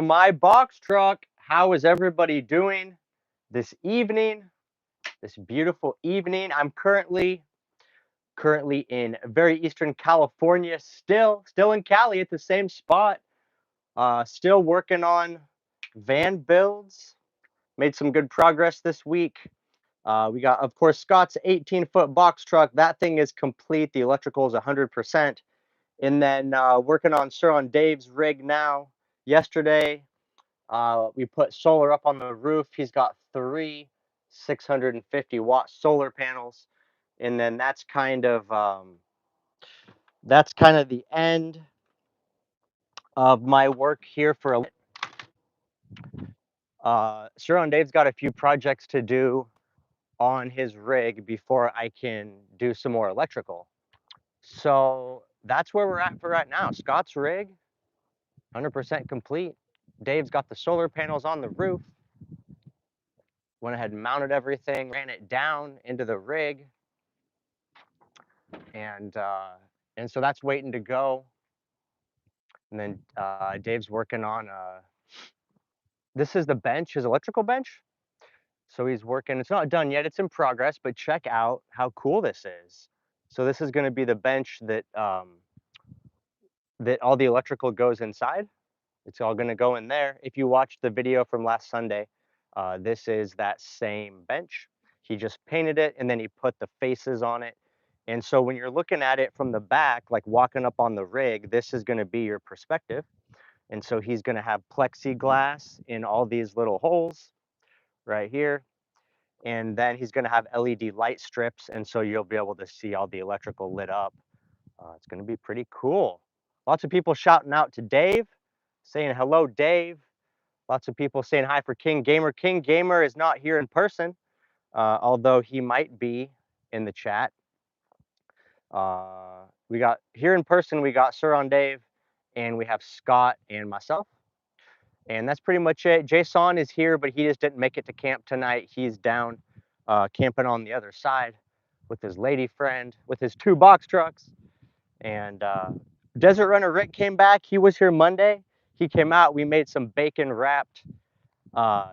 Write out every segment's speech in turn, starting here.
My box truck. How is everybody doing this evening? This beautiful evening. I'm currently in very Eastern California, still in Cali at the same spot. Still working on van builds. Made some good progress this week. We got, of course, Scott's 18-foot box truck. That thing is complete. The electrical is 100%. And then working on Sir on Dave's rig now. Yesterday, we put solar up on the roof. He's got 3 650-watt solar panels. And then that's kind of the end of my work here for a Sir on Dave's got a few projects to do on his rig before I can do some more electrical. So that's where we're at for right now. Scott's rig, 100% complete. Dave's got the solar panels on the roof. Went ahead and mounted everything, ran it down into the rig, and so that's waiting to go. And then Dave's working on this is the bench, his electrical bench. So he's working. It's not done yet. It's in progress, but check out how cool this is. So this is going to be the bench that that all the electrical goes inside. It's all going to go in there. If you watched the video from last Sunday, this is that same bench. He just painted it and then he put the faces on it. And so when you're looking at it from the back, like walking up on the rig, this is going to be your perspective. And so he's going to have plexiglass in all these little holes right here. And then he's going to have LED light strips. And so you'll be able to see all the electrical lit up. It's going to be pretty cool. Lots of people shouting out to Dave, saying hello, Dave. Lots of people saying hi for King Gamer. King Gamer is not here in person, although he might be in the chat. We got here in person, we got Sir on Dave, and we have Scott and myself. And that's pretty much it. Jason is here, but he just didn't make it to camp tonight. He's down camping on the other side with his lady friend, with his 2 box trucks. And Desert Runner Rick came back. He was here Monday. He came out. We made some bacon wrapped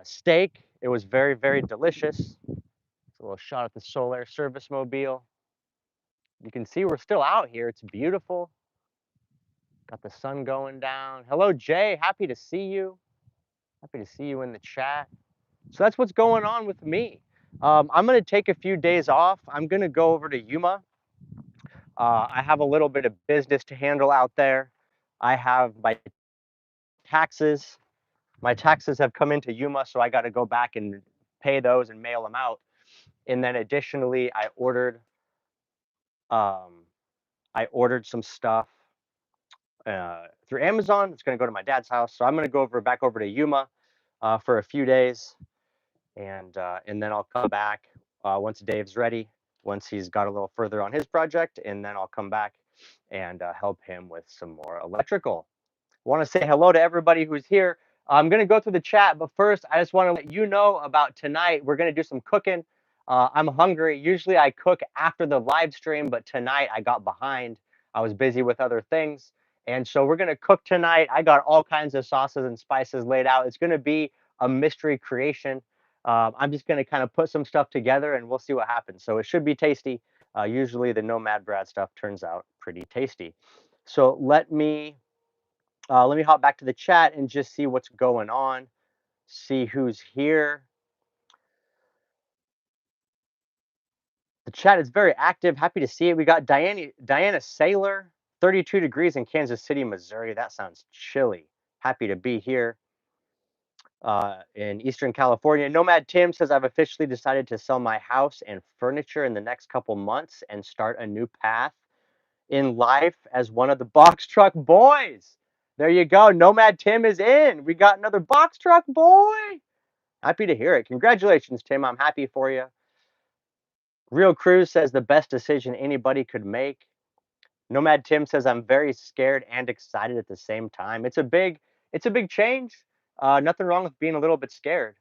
steak. It was very, very delicious. It's a little shot at the Solar Service Mobile. You can see we're still out here. It's beautiful. Got the sun going down. Hello, Jay. Happy to see you. Happy to see you in the chat. So that's what's going on with me. I'm going to take a few days off. I'm going to go over to Yuma. I have a little bit of business to handle out there. I have my taxes. My taxes have come into Yuma, so I got to go back and pay those and mail them out. And then additionally, I ordered some stuff through Amazon. It's going to go to my dad's house, so I'm going to go back over to Yuma for a few days, and then I'll come back once Dave's ready, once he's got a little further on his project, and then I'll come back and help him with some more electrical. I want to say hello to everybody who's here. I'm going to go through the chat, but first, I just want to let you know about tonight. We're going to do some cooking. I'm hungry. Usually I cook after the live stream, but tonight I got behind. I was busy with other things. And so we're going to cook tonight. I got all kinds of sauces and spices laid out. It's going to be a mystery creation. I'm just going to kind of put some stuff together and we'll see what happens. So it should be tasty. Usually the Nomad Brad stuff turns out pretty tasty. So let me hop back to the chat and just see what's going on, see who's here. The chat is very active. Happy to see it. We got Diana Saylor, 32 degrees in Kansas City, Missouri. That sounds chilly. Happy to be here in Eastern California. Nomad Tim says, I've officially decided to sell my house and furniture in the next couple months and start a new path in life as one of the box truck boys. There you go. Nomad Tim is in. We got another box truck boy. Happy to hear it. Congratulations, Tim. I'm happy for you. Real Cruz says the best decision anybody could make. Nomad Tim says I'm very scared and excited at the same time. It's a big change. Nothing wrong with being a little bit scared,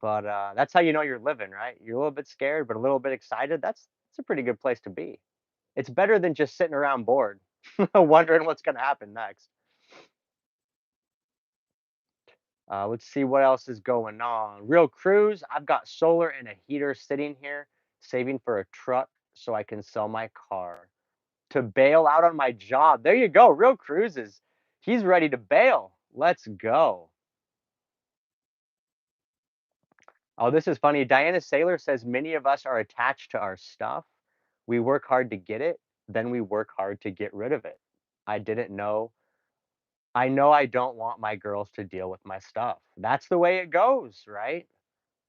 but that's how you know you're living, right? You're a little bit scared, but a little bit excited. That's a pretty good place to be. It's better than just sitting around bored, wondering what's going to happen next. Let's see what else is going on. Real Cruise, I've got solar and a heater sitting here, saving for a truck so I can sell my car to bail out on my job. There you go. Real Cruise is he's ready to bail. Let's go. Oh, this is funny. Diana Saylor says many of us are attached to our stuff. We work hard to get it, then we work hard to get rid of it. I didn't know. I know I don't want my girls to deal with my stuff. That's the way it goes, right?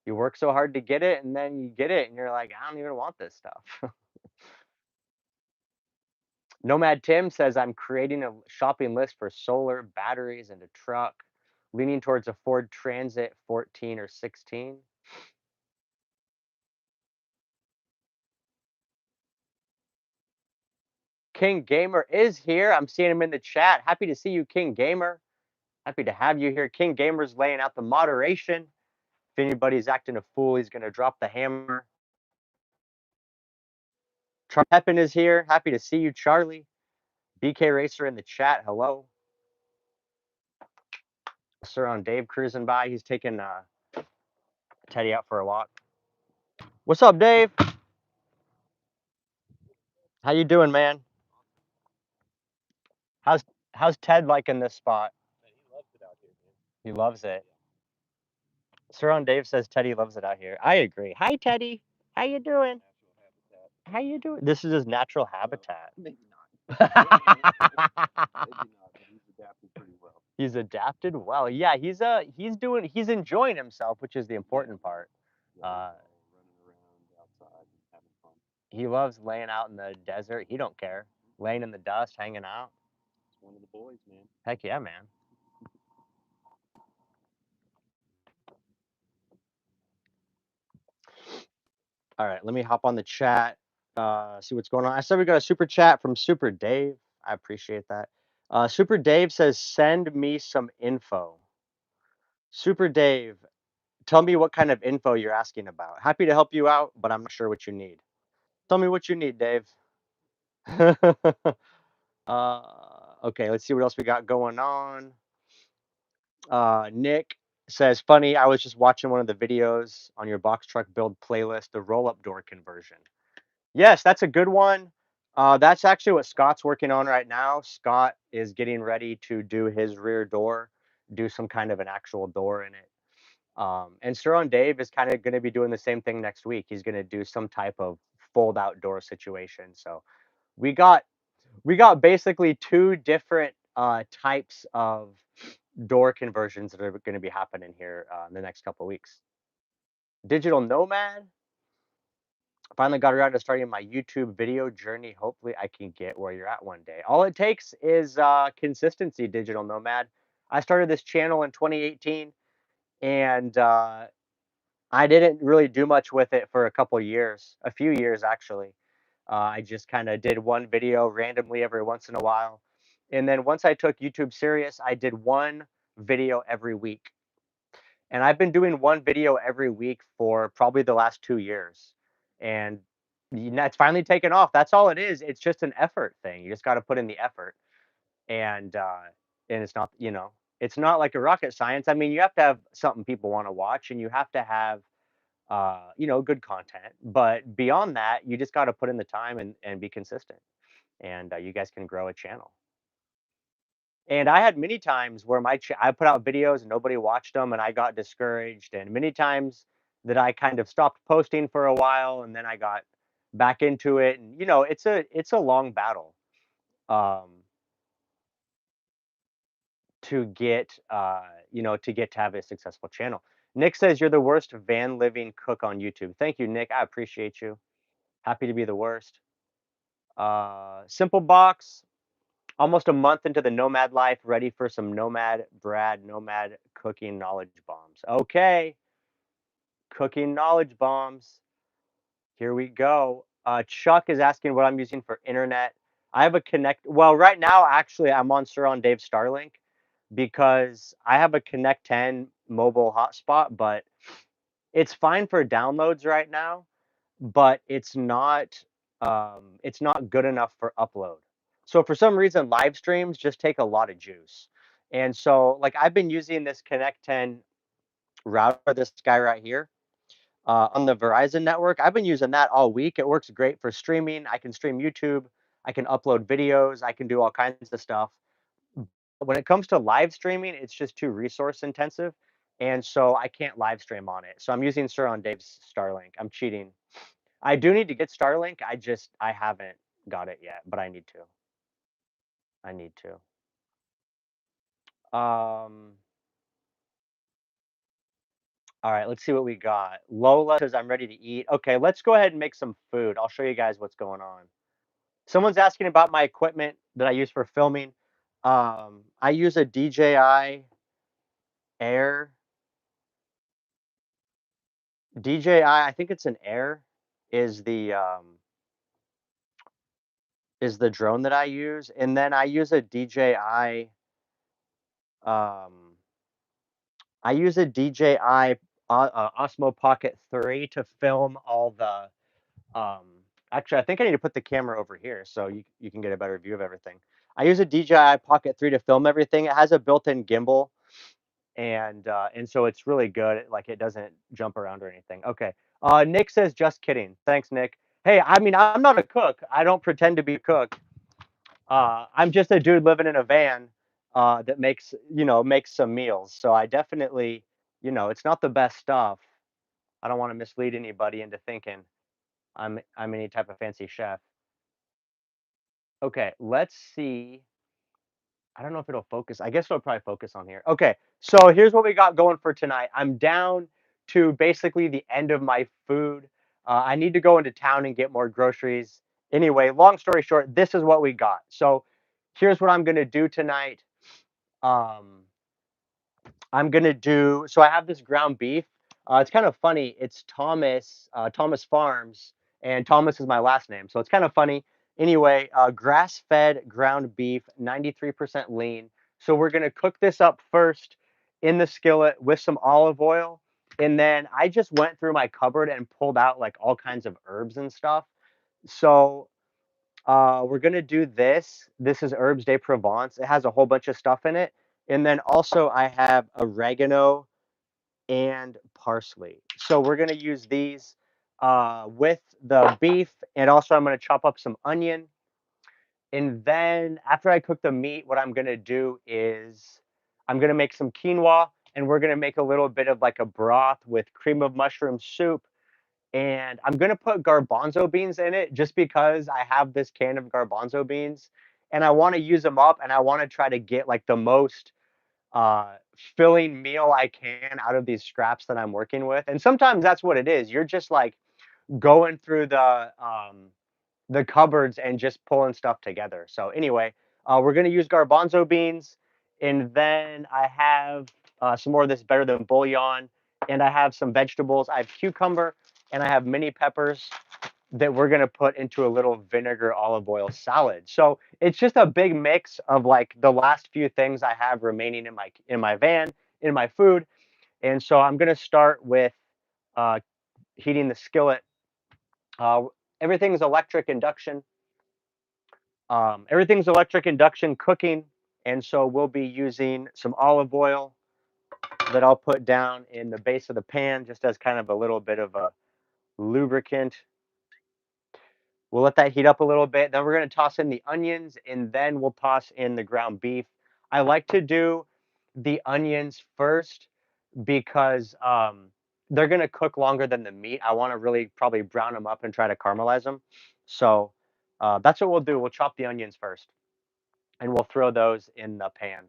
You work so hard to get it, and then you get it, and you're like, I don't even want this stuff. Nomad Tim says, I'm creating a shopping list for solar, batteries, and a truck, leaning towards a Ford Transit 14 or 16. King Gamer is here. I'm seeing him in the chat. Happy to see you, King Gamer. Happy to have you here. King Gamer's laying out the moderation. If anybody's acting a fool, he's going to drop the hammer. Charlie Pepin is here. Happy to see you, Charlie. BK Racer in the chat. Hello. Sir on Dave cruising by. He's taking Teddy out for a walk. What's up, Dave? How you doing, man? How's how's Ted liking this spot? He loves it. Sir on Dave says Teddy loves it out here. I agree. Hi, Teddy. How you doing? How you doing? This is his natural habitat. He's adapted well. Yeah, he's enjoying himself, which is the important part. Uh, he loves laying out in the desert. He don't care. Laying in the dust, hanging out. Heck yeah, man. All right, let me hop on the chat. See what's going on. I said we got a super chat from Super Dave. I appreciate that. Super Dave says, "Send me some info." Super Dave, tell me what kind of info you're asking about. Happy to help you out, but I'm not sure what you need. Tell me what you need, Dave. Okay, let's see what else we got going on. Nick says, funny, I was just watching one of the videos on your box truck build playlist, the roll-up door conversion. Yes, that's a good one. That's actually what Scott's working on right now. Scott is getting ready to do his rear door, do some kind of an actual door in it. And Sir Dave is kind of going to be doing the same thing next week. He's going to do some type of fold out door situation. So we got basically two different types of door conversions that are going to be happening here in the next couple of weeks. Digital Nomad finally got around to starting my YouTube video journey. Hopefully, I can get where you're at one day. All it takes is consistency, Digital Nomad. I started this channel in 2018, and I didn't really do much with it for a couple years, a few years actually. I just kind of did one video randomly every once in a while. And then once I took YouTube serious, I did one video every week. And I've been doing one video every week for probably the last 2 years. And it's finally taken off. That's all it is. It's just an effort thing. You just got to put in the effort. And it's not, it's not like a rocket science. I mean, you have to have something people want to watch, and you have to have good content. But beyond that, you just got to put in the time and be consistent, and you guys can grow a channel. And I had many times where I put out videos and nobody watched them, and I got discouraged. And many times that I kind of stopped posting for a while, and then I got back into it. And it's a long battle um, to get to have a successful channel. Nick says you're the worst van living cook on YouTube. Thank you, Nick. I appreciate you. Happy to be the worst. Simple box. Almost a month into the nomad life, ready for some nomad cooking knowledge bombs. Okay, cooking knowledge bombs. Here we go. Chuck is asking what I'm using for internet. I have a Connect. Well, right now, actually, I'm on Sir on Dave Starlink because I have a Connect 10 mobile hotspot, but it's fine for downloads right now, but it's not good enough for upload. So for some reason, live streams just take a lot of juice. And so, like, I've been using this Connecten router, this guy right here, on the Verizon network. I've been using that all week. It works great for streaming. I can stream YouTube. I can upload videos. I can do all kinds of stuff. When it comes to live streaming, it's just too resource intensive. And so I can't live stream on it. So I'm using Sir on Dave's Starlink. I'm cheating. I do need to get Starlink. I haven't got it yet, but I need to. I need to. Um, all right, let's see what we got. Lola says I'm ready to eat. Okay, let's go ahead and make some food. I'll show you guys what's going on. Someone's asking about my equipment that I use for filming. I use a DJI Air. DJI, I think it's an Air, is the is the drone that I use, and then um I use a DJI Osmo Pocket 3 to film all the um actually I think I need to put the camera over here so you can get a better view of everything. I use a DJI Pocket 3 to film everything. It has a built-in gimbal and so it's really good. Like it doesn't jump around or anything. Okay. Nick says just kidding. Thanks, Nick. Hey, I mean I'm not a cook. I don't pretend to be a cook. I'm just a dude living in a van that makes some meals. So I definitely, it's not the best stuff. I don't want to mislead anybody into thinking I'm any type of fancy chef. Okay, let's see. I don't know if it'll focus. I guess it'll probably focus on here. Okay, so here's what we got going for tonight. I'm down to basically the end of my food. I need to go into town and get more groceries. Anyway, long story short, this is what we got. So here's what I'm gonna do tonight. Um, I'm gonna do so I have this ground beef. It's kind of funny. It's Thomas Farms, and Thomas is my last name, so it's kind of funny. Anyway, grass-fed ground beef, 93% lean. So we're gonna cook this up first in the skillet with some olive oil, and then I just went through my cupboard and pulled out like all kinds of herbs and stuff. So we're gonna do this. This is herbs de Provence. It has a whole bunch of stuff in it. And then also I have oregano and parsley. So we're gonna use these with the beef, and also I'm gonna chop up some onion. And then after I cook the meat, what I'm gonna do is I'm gonna make some quinoa, and we're gonna make a little bit of like a broth with cream of mushroom soup, and I'm gonna put garbanzo beans in it just because I have this can of garbanzo beans and I want to use them up and I want to try to get like the most uh, filling meal I can out of these scraps that I'm working with. And sometimes that's what it is. You're just like going through the cupboards and just pulling stuff together. So anyway, we're gonna use garbanzo beans, and then I have some more of this better than bouillon, and I have some vegetables. I have cucumber and I have mini peppers that we're gonna put into a little vinegar olive oil salad. So it's just a big mix of like the last few things I have remaining in my van, in my food. And so I'm gonna start with uh, heating the skillet. Uh, everything's electric induction. Everything's electric induction cooking, and so we'll be using some olive oil that I'll put down in the base of the pan just as kind of a little bit of a lubricant. We'll let that heat up a little bit. Then we're going to toss in the onions, and then we'll toss in the ground beef. I like to do the onions first because they're going to cook longer than the meat. I want to really probably brown them up and try to caramelize them. So that's what we'll do. We'll chop the onions first, and we'll throw those in the pan.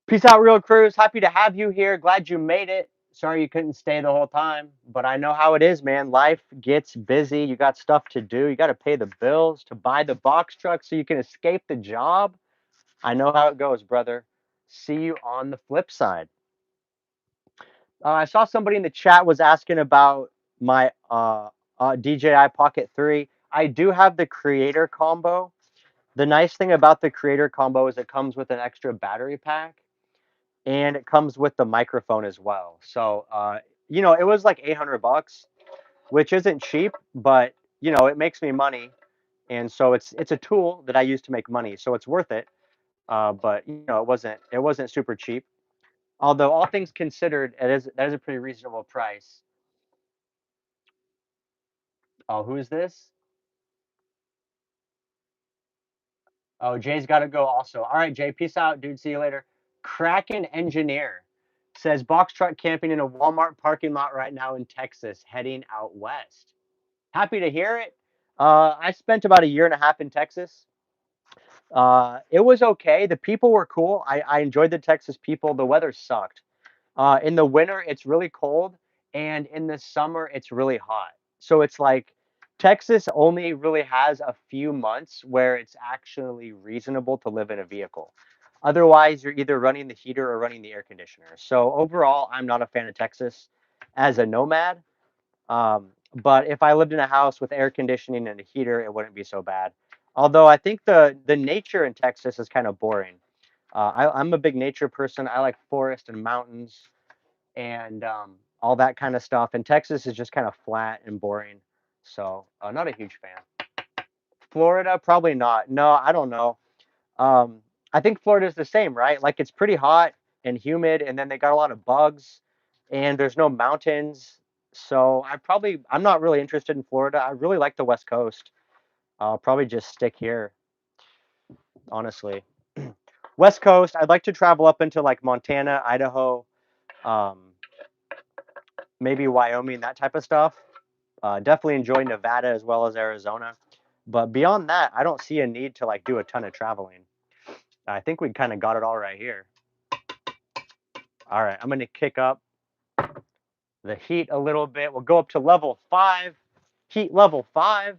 Peace out, Real Crews. Happy to have you here. Glad you made it. Sorry you couldn't stay the whole time, but I know how it is, man. Life gets busy. You got stuff to do. You got to pay the bills, to buy the box truck so you can escape the job. I know how it goes, brother. See you on the flip side. I saw somebody in the chat was asking about my DJI Pocket 3. I do have the creator combo. The nice thing about the creator combo is it comes with an extra battery pack and it comes with the microphone as well. So, it was like 800 bucks, which isn't cheap, but it makes me money, and so it's a tool that I use to make money, so it's worth it. but it wasn't super cheap. Although all things considered, that is a pretty reasonable price. Oh, who is this? Oh, Jay's got to go also. All right, Jay, peace out, dude. See you later. Kraken Engineer says box truck camping in a Walmart parking lot right now in Texas, heading out west. Happy to hear it. I spent about a year and a half in Texas. It was okay. The people were cool. I enjoyed the Texas people. The weather sucked. In the winter, it's really cold, and in the summer, it's really hot. So it's like Texas only really has a few months where it's actually reasonable to live in a vehicle. Otherwise, you're either running the heater or running the air conditioner. So overall, I'm not a fan of Texas as a nomad. But if I lived in a house with air conditioning and a heater, it wouldn't be so bad. Although I think the nature in Texas is kind of boring. I'm a big nature person. I like forest and mountains and all that kind of stuff. And Texas is just kind of flat and boring. So not a huge fan. Florida, probably not. No, I don't know. Um, I think Florida's the same, right? Like it's pretty hot and humid, and then they got a lot of bugs, and there's no mountains. So I'm not really interested in Florida. I really like the West Coast. I'll probably just stick here, honestly. West Coast, I'd like to travel up into like Montana, Idaho, um, maybe Wyoming, that type of stuff. Definitely enjoy Nevada as well as Arizona. But beyond that, I don't see a need to like do a ton of traveling. I think we kind of got it all right here. All right, I'm going to kick up the heat a little bit. We'll go up to level 5. Heat level 5.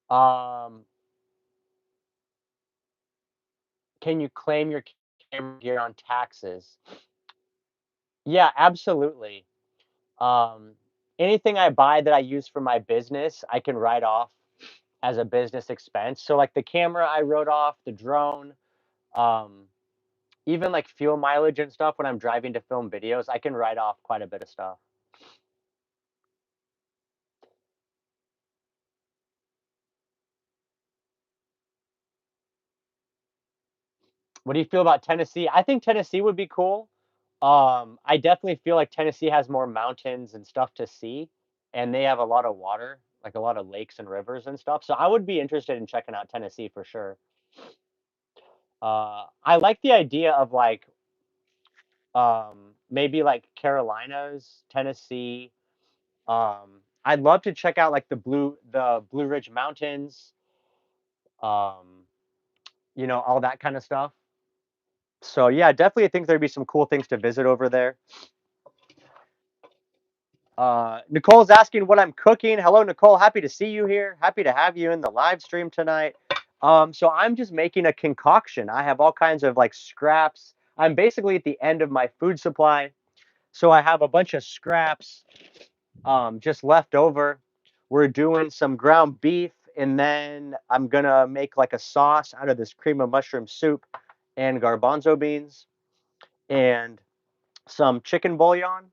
Um, can you claim your camera gear on taxes? Yeah, absolutely. Um, anything I buy that I use for my business, I can write off as a business expense. So like the camera I wrote off, the drone, um, even like fuel mileage and stuff when I'm driving to film videos, I can write off quite a bit of stuff. What do you feel about Tennessee? I think Tennessee would be cool. I definitely feel like Tennessee has more mountains and stuff to see, and they have a lot of water, like a lot of lakes and rivers and stuff. So I would be interested in checking out Tennessee for sure. I like the idea of like maybe like Carolinas, Tennessee. I'd love to check out like the Blue Ridge Mountains, um, all that kind of stuff. So yeah, definitely think there'd be some cool things to visit over there. Nicole's asking what I'm cooking. Hello, Nicole. Happy to see you here. Happy to have you in the live stream tonight. So I'm just making a concoction. I have all kinds of like scraps. I'm basically at the end of my food supply. So I have a bunch of scraps just left over. We're doing some ground beef, and then I'm gonna make like a sauce out of this cream of mushroom soup and garbanzo beans and some chicken bouillon.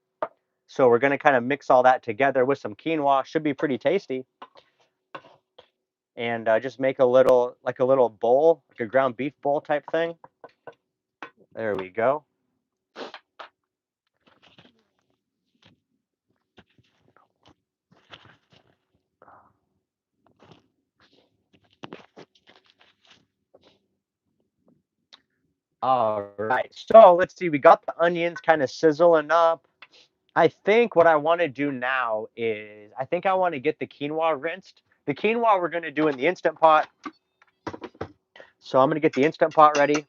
So we're gonna kind of mix all that together with some quinoa. Should be pretty tasty. And just make a little bowl, like a ground beef bowl type thing. There we go. All right. So let's see. We got the onions kind of sizzling up. I think what I want to do now is I think I want to get the quinoa rinsed. The quinoa we're going to do in the Instant Pot. So I'm going to get the Instant Pot ready.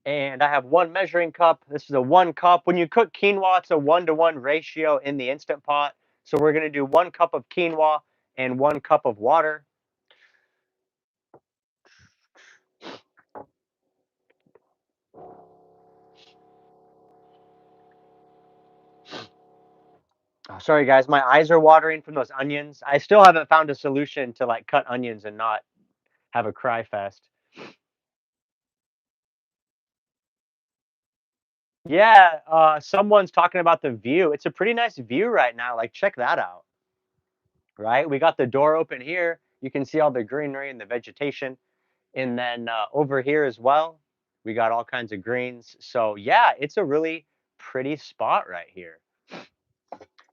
And I have one measuring cup. This is a 1 cup. When you cook quinoa, it's a 1-to-1 ratio in the Instant Pot. So we're going to do 1 cup of quinoa and 1 cup of water. Oh, sorry guys, my eyes are watering from those onions. I still haven't found a solution to like cut onions and not have a cry fest. Yeah, someone's talking about the view. It's a pretty nice view right now. Like, check that out, right? We got the door open here. You can see all the greenery and the vegetation. And then over here as well, we got all kinds of greens. So yeah, it's a really pretty spot right here.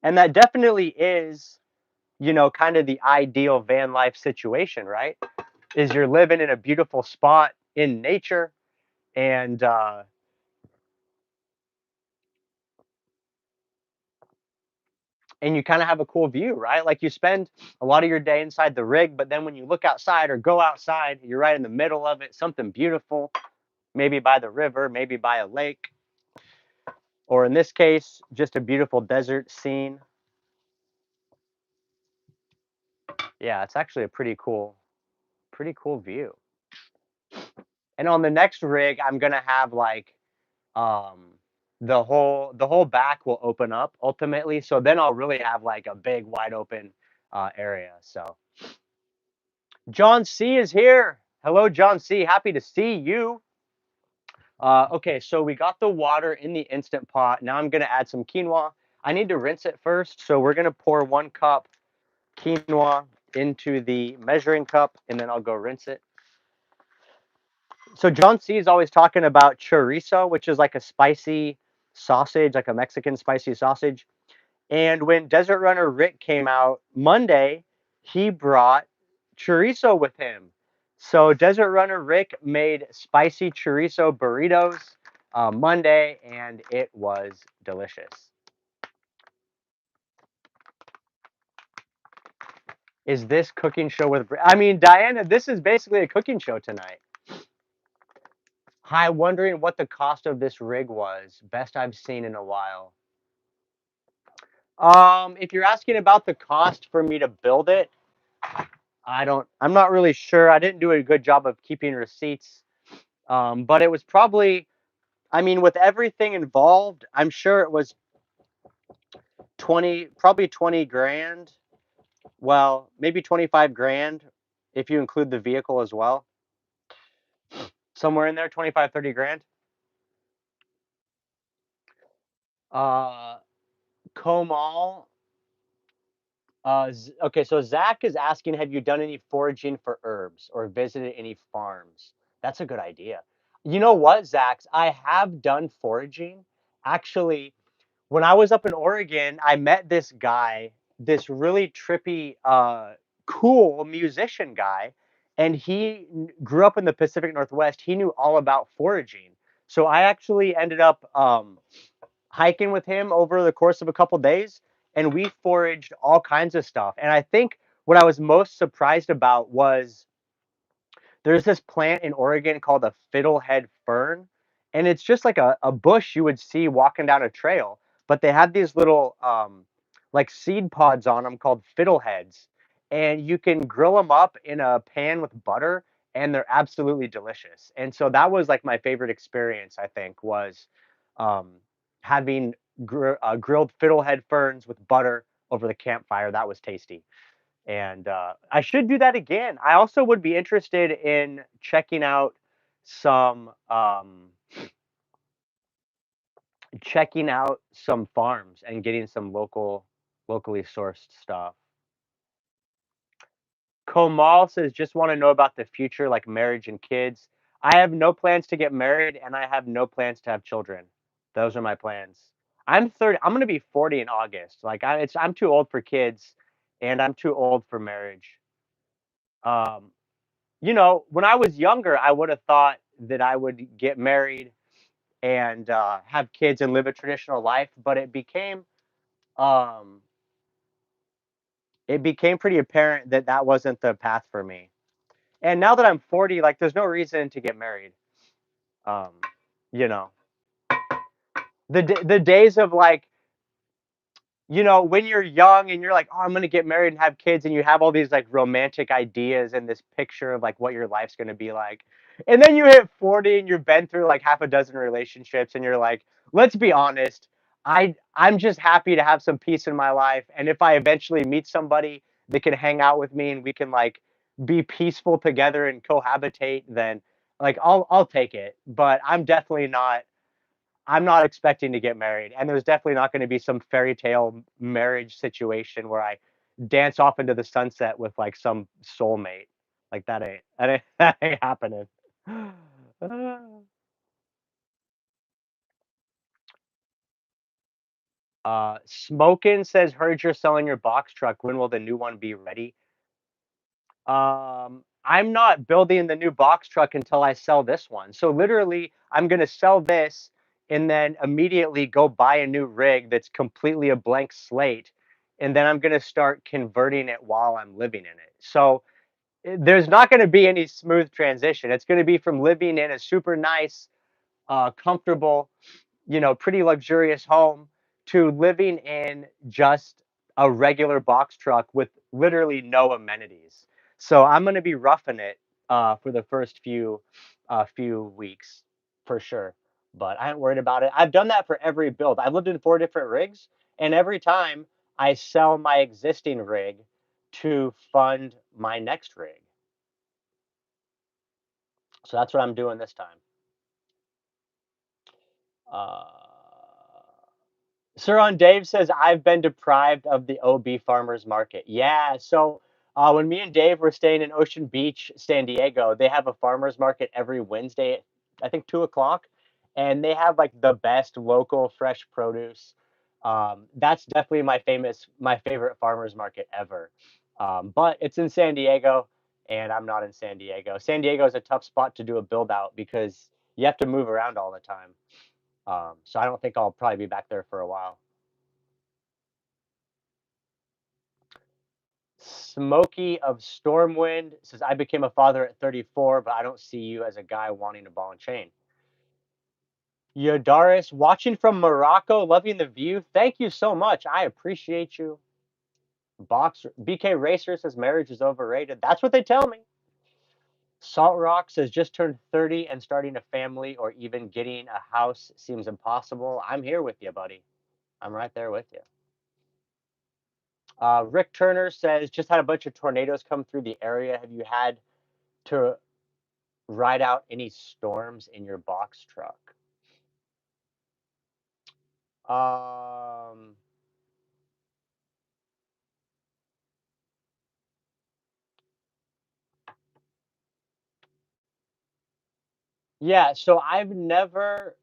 And that definitely is, kind of the ideal van life situation, right? Is you're living in a beautiful spot in nature, and you kind of have a cool view, right? Like you spend a lot of your day inside the rig, but then when you look outside or go outside, you're right in the middle of it, something beautiful, maybe by the river, maybe by a lake, or in this case, just a beautiful desert scene. Yeah, it's actually a pretty cool view. And on the next rig, I'm gonna have like um the whole back will open up ultimately. So then I'll really have like a big wide open area. So John C is here. Hello, John C. Happy to see you. Okay, so we got the water in the instant pot. Now I'm gonna add some quinoa. I need to rinse it first, so we're gonna pour 1 cup quinoa into the measuring cup, and then I'll go rinse it. So John C is always talking about chorizo, which is like a spicy sausage, like a Mexican spicy sausage. And when Desert Runner Rick came out Monday, he brought chorizo with him. So Desert Runner Rick made spicy chorizo burritos Monday, and it was delicious. Is this cooking show with? I mean, Diana, this is basically a cooking show tonight. Hi, wondering what the cost of this rig was. Best I've seen in a while. If you're asking about the cost for me to build it, I'm not really sure. I didn't do a good job of keeping receipts. But it was probably, I mean, with everything involved, I'm sure it was 20 grand. Well, maybe 25 grand if you include the vehicle as well. Somewhere in there, 25, 30 grand. Uh, Comal. Okay, so Zach is asking, have you done any foraging for herbs or visited any farms? That's a good idea. You know what, Zach? I have done foraging. Actually, when I was up in Oregon, I met this guy, this really trippy, cool musician guy, and he grew up in the Pacific Northwest. He knew all about foraging. So I actually ended up hiking with him over the course of a couple days, and we foraged all kinds of stuff. And I think what I was most surprised about was there's this plant in Oregon called a fiddlehead fern, and it's just like a bush you would see walking down a trail, but they had these little like seed pods on them called fiddleheads, and you can grill them up in a pan with butter, and they're absolutely delicious. And so that was like my favorite experience, I think, was um, having grilled fiddlehead ferns with butter over the campfire. That was tasty. And I should do that again. I also would be interested in some checking out some farms and getting some locally sourced stuff. Komal says just want to know about the future, like marriage and kids. I have no plans to get married, and I have no plans to have children. Those are my plans. I'm 30. I'm gonna be 40 in August. Like I'm too old for kids, and I'm too old for marriage. Um, when I was younger, I would have thought that I would get married and have kids and live a traditional life, but um, it became pretty apparent that that wasn't the path for me. And now that I'm 40, like, there's no reason to get married. Um, you know, the days of like when you're young and you're like, oh, I'm gonna get married and have kids, and you have all these like romantic ideas and this picture of like what your life's gonna be like. And then you hit 40 and you've been through like half a dozen relationships, and you're like, let's be honest, I'm just happy to have some peace in my life. And if I eventually meet somebody that can hang out with me and we can like be peaceful together and cohabitate, then like I'll take it. But I'm not expecting to get married, and there's definitely not going to be some fairy tale marriage situation where I dance off into the sunset with like some soulmate. Like that ain't happening. Smokin says, heard you're selling your box truck. When will the new one be ready? I'm not building the new box truck until I sell this one. So literally, I'm gonna sell this and then immediately go buy a new rig that's completely a blank slate, and then I'm gonna start converting it while I'm living in it. So there's not gonna be any smooth transition. It's gonna be from living in a super nice, comfortable, pretty luxurious home to living in just a regular box truck with literally no amenities. So I'm going to be roughing it for the first few weeks for sure. But I ain't worried about it. I've done that for every build. I've lived in 4 different rigs, and every time I sell my existing rig to fund my next rig. So that's what I'm doing this time. Uh, Sir on Dave says, I've been deprived of the OB farmers market. Yeah. So when me and Dave were staying in Ocean Beach, San Diego, they have a farmers market every Wednesday at, I think, 2 o'clock. And they have like the best local fresh produce. That's definitely my favorite farmers market ever. But it's in San Diego, and I'm not in San Diego. San Diego is a tough spot to do a build out because you have to move around all the time. So I don't think I'll probably be back there for a while. Smokey of Stormwind says, I became a father at 34, but I don't see you as a guy wanting a ball and chain. Yodaris, watching from Morocco, loving the view. Thank you so much. I appreciate you. BK Racer says marriage is overrated. That's what they tell me. Salt Rock says just turned 30 and starting a family or even getting a house seems impossible. I'm here with you, buddy. I'm right there with you. Rick Turner says, just had a bunch of tornadoes come through the area. Have you had to ride out any storms in your box truck? Um, yeah, so I've never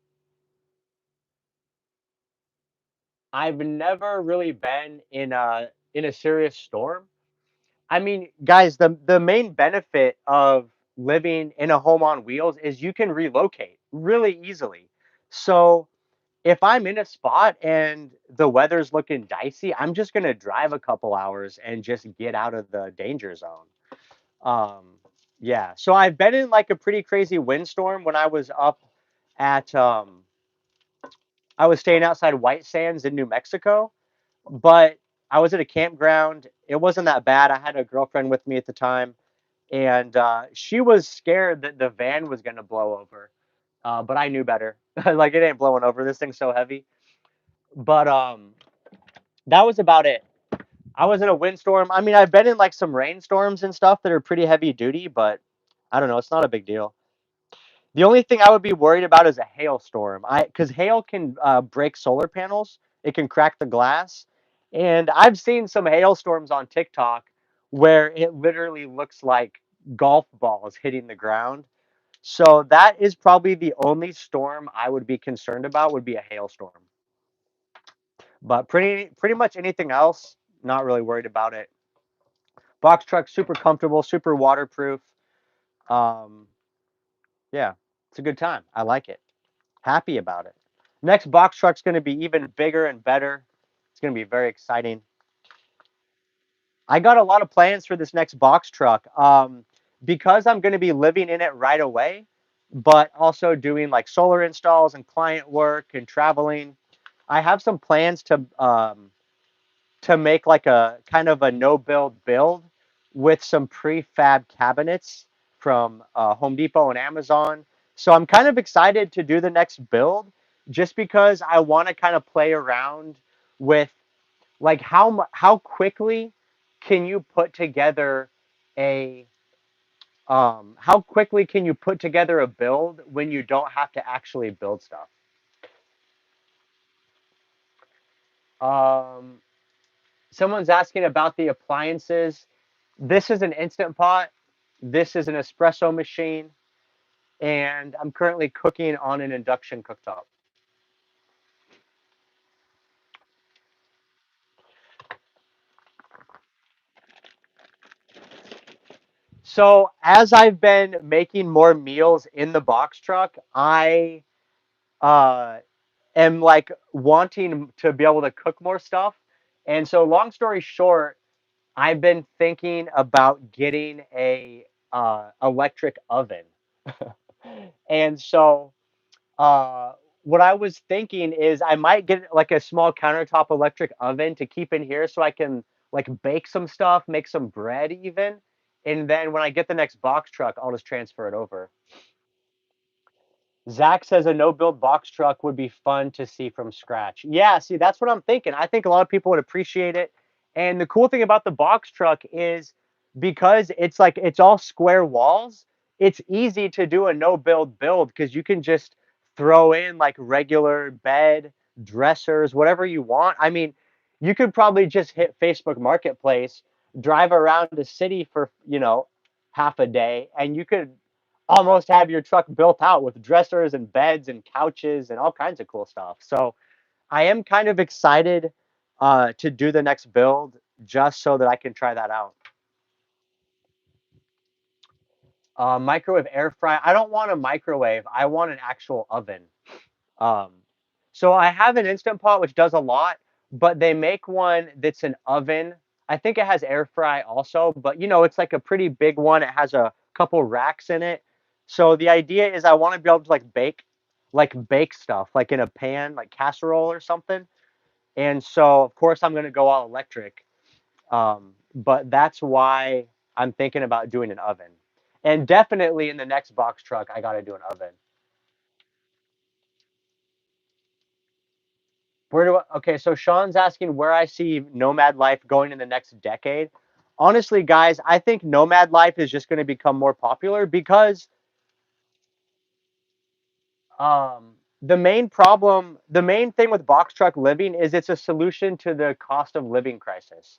really been in a serious storm. I mean, guys, the main benefit of living in a home on wheels is you can relocate really easily. So if I'm in a spot and the weather's looking dicey, I'm just gonna drive a couple hours and just get out of the danger zone. Um, yeah. So I've been in like a pretty crazy windstorm when I was up at I was staying outside White Sands in New Mexico, but I was at a campground. It wasn't that bad. I had a girlfriend with me at the time, and she was scared that the van was gonna blow over. But I knew better. Like it ain't blowing over. This thing's so heavy. But that was about it. I was in a windstorm. I mean, I've been in like some rainstorms and stuff that are pretty heavy duty, but I don't know. It's not a big deal. The only thing I would be worried about is a hailstorm. Because hail can break solar panels. It can crack the glass, and I've seen some hailstorms on TikTok where it literally looks like golf balls hitting the ground. So that is probably the only storm I would be concerned about would be a hailstorm. But pretty much anything else, not really worried about it. Box truck, super comfortable, super waterproof. Um, yeah, it's a good time. I like it. Happy about it. Next box truck's going to be even bigger and better. It's going to be very exciting. I got a lot of plans for this next box truck. Because I'm going to be living in it right away, but also doing like solar installs and client work and traveling. I have some plans to make like a kind of a no build with some prefab cabinets from Home Depot and Amazon. So I'm kind of excited to do the next build just because I want to kind of play around with like how quickly can you put together a how quickly can you put together a build when you don't have to actually build stuff. Um, Someone's asking about the appliances. This is an instant pot. This is an espresso machine, and I'm currently cooking on an induction cooktop. So as I've been making more meals in the box truck, I uh, am like wanting to be able to cook more stuff. And so, long story short, I've been thinking about getting a electric oven. And so, uh, what I was thinking is I might get like a small countertop electric oven to keep in here so I can like bake some stuff, make some bread even. And then when I get the next box truck, I'll just transfer it over. Zach says a no-build box truck would be fun to see from scratch. Yeah, see, that's what I'm thinking. I think a lot of people would appreciate it. And the cool thing about the box truck is because it's like it's all square walls, it's easy to do a no-build build because you can just throw in like regular bed, dressers, whatever you want. I mean, you could probably just hit Facebook Marketplace, drive around the city for, half a day, and you could almost have your truck built out with dressers and beds and couches and all kinds of cool stuff. So I am kind of excited to do the next build just so that I can try that out. Microwave air fry. I don't want a microwave. I want an actual oven. Um, so I have an Instant Pot which does a lot, but they make one that's an oven. I think it has air fry also, but it's like a pretty big one. It has a couple racks in it. So the idea is I want to be able to like bake stuff, like in a pan, like casserole or something. And so of course I'm gonna go all electric. But that's why I'm thinking about doing an oven. And definitely in the next box truck, I gotta do an oven. Okay, so Sean's asking where I see nomad life going in the next decade. Honestly, guys, I think nomad life is just going to become more popular because the main thing with box truck living is it's a solution to the cost of living crisis.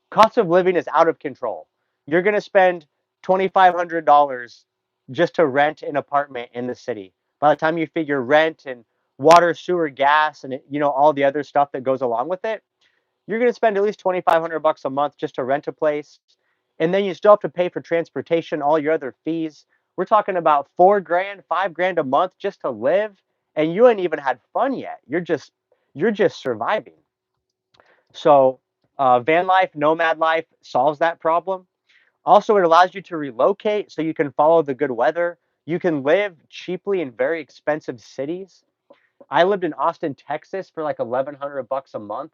Cost of living is out of control. You're going to spend $2,500 just to rent an apartment in the city. By the time you figure rent and water, sewer, gas, and all the other stuff that goes along with it, you're going to spend at least 2,500 bucks a month just to rent a place. And then you still have to pay for transportation, all your other fees. We're talking about 4 grand, 5 grand a month just to live. And you ain't even had fun yet. You're just surviving. So van life, nomad life solves that problem. Also, it allows you to relocate so you can follow the good weather. You can live cheaply in very expensive cities. I lived in Austin, Texas for like 1,100 bucks a month.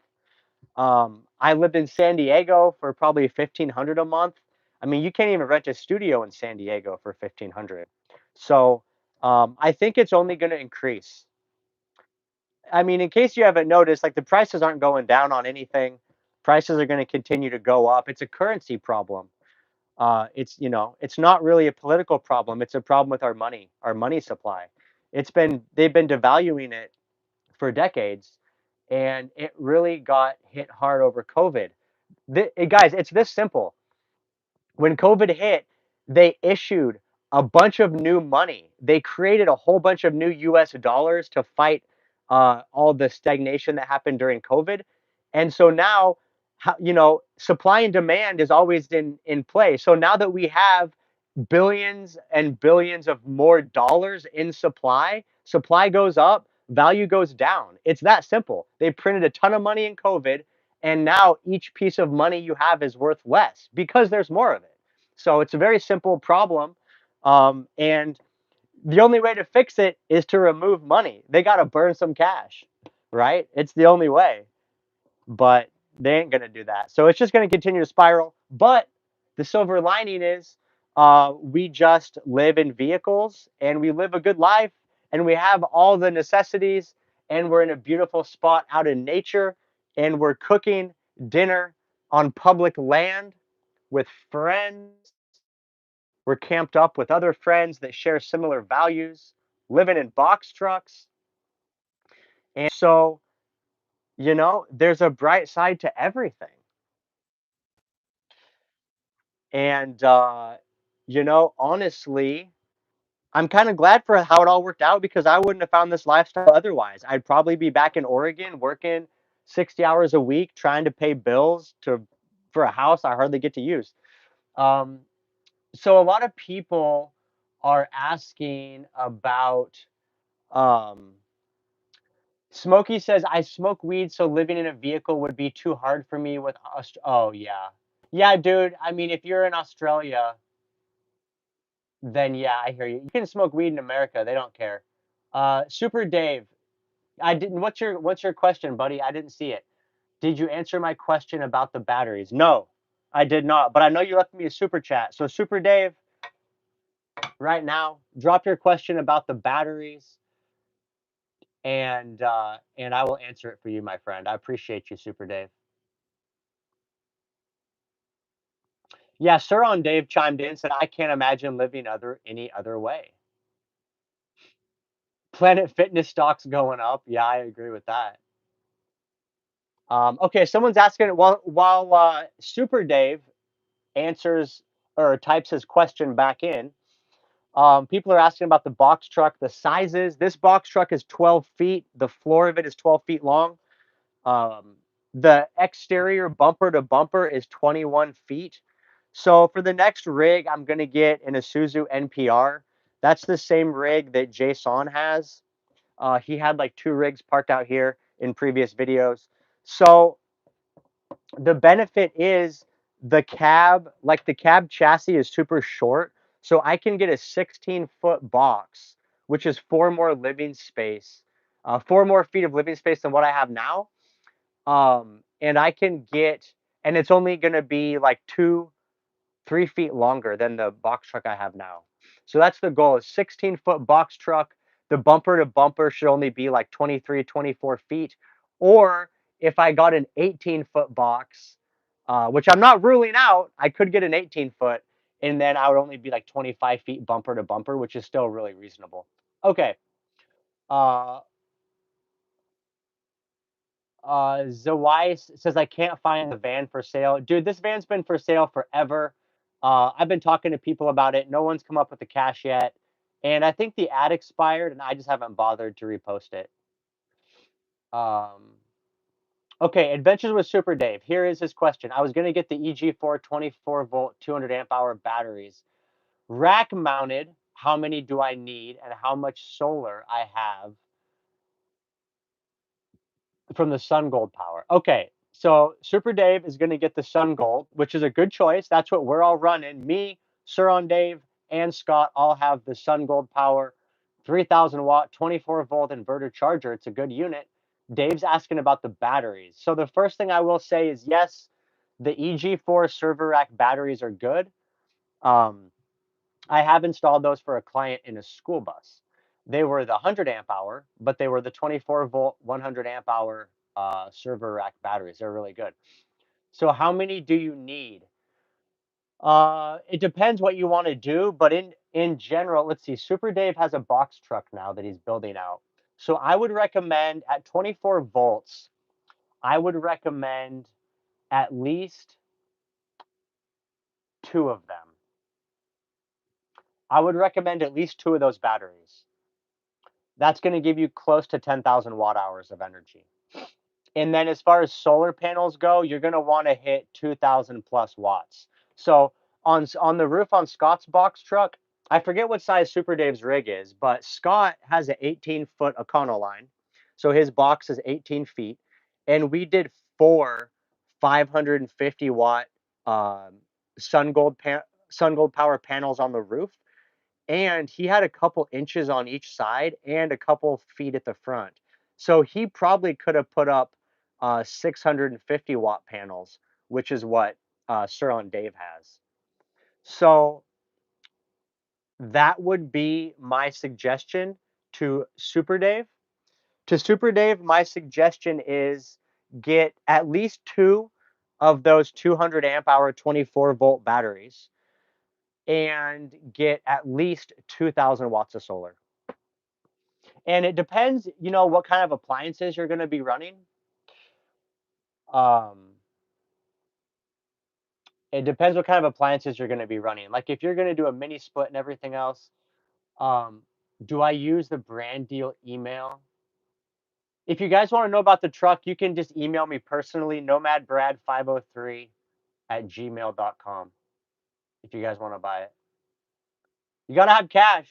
I lived in San Diego for probably 1,500 a month. I mean, you can't even rent a studio in San Diego for 1,500. So I think it's only going to increase. I mean, in case you haven't noticed, like the prices aren't going down on anything. Prices are going to continue to go up. It's a currency problem. It's not really a political problem. It's a problem with our money supply. They've been devaluing it for decades, and it really got hit hard over COVID. Guys, it's this simple. When COVID hit, they issued a bunch of new money. They created a whole bunch of new US dollars to fight all the stagnation that happened during COVID. And so now, supply and demand is always in play. So now that we have billions and billions of more dollars in supply goes up, value goes down. It's that simple. They printed a ton of money in COVID, and now each piece of money you have is worth less because there's more of it. So it's a very simple problem. And the only way to fix it is to remove money. They got to burn some cash, right? It's the only way, but they ain't going to do that. So it's just going to continue to spiral. But the silver lining is we just live in vehicles and we live a good life and we have all the necessities and we're in a beautiful spot out in nature and we're cooking dinner on public land with friends. We're camped up with other friends that share similar values, living in box trucks. And so there's a bright side to everything. And, honestly, I'm kind of glad for how it all worked out because I wouldn't have found this lifestyle otherwise. I'd probably be back in Oregon working 60 hours a week trying to pay bills for a house I hardly get to use. Um, so a lot of people are asking about um, Smokey says I smoke weed, so living in a vehicle would be too hard for me with oh yeah. Yeah, dude. I mean, if you're in Australia, then yeah, I hear you. You can smoke weed in America. They don't care. Super Dave, I didn't. What's your question, buddy? I didn't see it. Did you answer my question about the batteries? No, I did not. But I know you left me a super chat. So Super Dave, right now, drop your question about the batteries, and I will answer it for you, my friend. I appreciate you, Super Dave. Yeah, Sir on Dave chimed in said I can't imagine living any other way. Planet Fitness stocks going up. Yeah, I agree with that. Okay, someone's asking while Super Dave answers or types his question back in. People are asking about the box truck, the sizes. This box truck is 12 feet. The floor of it is 12 feet long. Um, the exterior bumper to bumper is 21 feet. So for the next rig, I'm gonna get an Isuzu NPR. That's the same rig that Jason has. He had like two rigs parked out here in previous videos. So the benefit is the cab chassis is super short. So I can get a 16-foot box, which is four more feet of living space than what I have now. And I can get, and it's only going to be like 3 feet longer than the box truck I have now. So that's the goal, is 16-foot box truck. The bumper to bumper should only be like 23, 24 feet. Or if I got an 18-foot box, which I'm not ruling out, I could get an 18-foot, and then I would only be like 25 feet bumper to bumper, which is still really reasonable. Okay. Uh, Zawais says I can't find the van for sale. Dude, this van's been for sale forever. I've been talking to people about it. No one's come up with the cash yet. And I think the ad expired and I just haven't bothered to repost it. Um, okay, Adventures with Super Dave. Here is his question. I was going to get the EG4 24-volt 200 amp hour batteries. Rack mounted, how many do I need and how much solar I have from the Sun Gold power? Okay, so Super Dave is going to get the Sun Gold, which is a good choice. That's what we're all running. Me, Sir on Dave, and Scott all have the Sun Gold power, 3,000 watt, 24-volt inverter charger. It's a good unit. Dave's asking about the batteries. So the first thing I will say is yes, the EG4 server rack batteries are good. Um, I have installed those for a client in a school bus. They were the 100 amp hour, but they were the 24-volt 100 amp hour server rack batteries. They're really good. So how many do you need? It depends what you want to do, but in general, let's see. Super Dave has a box truck now that he's building out. So I would recommend at 24 volts, I would recommend at least two of them. I would recommend at least two of those batteries. That's going to give you close to 10,000 watt hours of energy. And then as far as solar panels go, you're going to want to hit 2,000 plus watts. So on the roof on Scott's box truck, I forget what size Super Dave's rig is, but Scott has an 18-foot Econoline. So his box is 18 feet. And we did four 550 watt um, Sun Gold Sun Gold power panels on the roof, and he had a couple inches on each side and a couple feet at the front. So he probably could have put up 650 watt panels, which is what Sir on Dave has. So that would be my suggestion to Super Dave. To Super Dave, my suggestion is get at least two of those 200 amp hour 24-volt batteries and get at least 2,000 watts of solar. And it depends, what kind of appliances you're going to be running. Um, it depends what kind of appliances you're going to be running. Like if you're going to do a mini split and everything else, um, do I use the brand deal email? If you guys want to know about the truck, you can just email me personally, nomadbrad503 at gmail.com if you guys want to buy it. You got to have cash.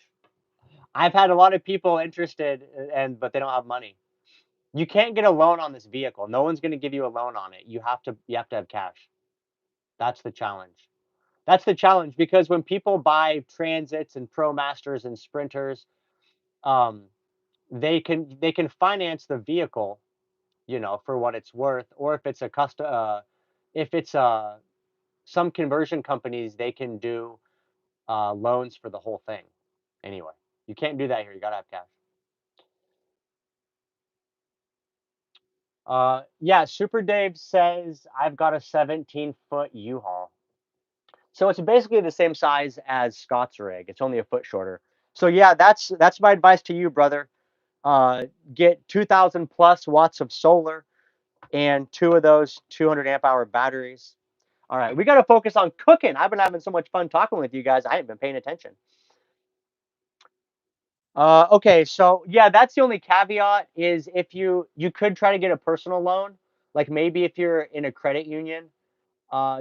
I've had a lot of people interested and but they don't have money. You can't get a loan on this vehicle. No one's going to give you a loan on it. You have to have cash. That's the challenge. That's the challenge because when people buy Transits and ProMasters and Sprinters, um, they can finance the vehicle, for what it's worth, or if it's a custom, if it's some conversion companies, they can do loans for the whole thing. Anyway, you can't do that here. You gotta have cash. Yeah, Super Dave says I've got a 17-foot U-Haul. So it's basically the same size as Scott's rig. It's only a foot shorter. So yeah, that's my advice to you, brother. Get 2,000 plus watts of solar and two of those 200 amp hour batteries. All right, we got to focus on cooking. I've been having so much fun talking with you guys. I ain't been paying attention. Okay, so yeah, that's the only caveat is if you could try to get a personal loan, like maybe if you're in a credit union,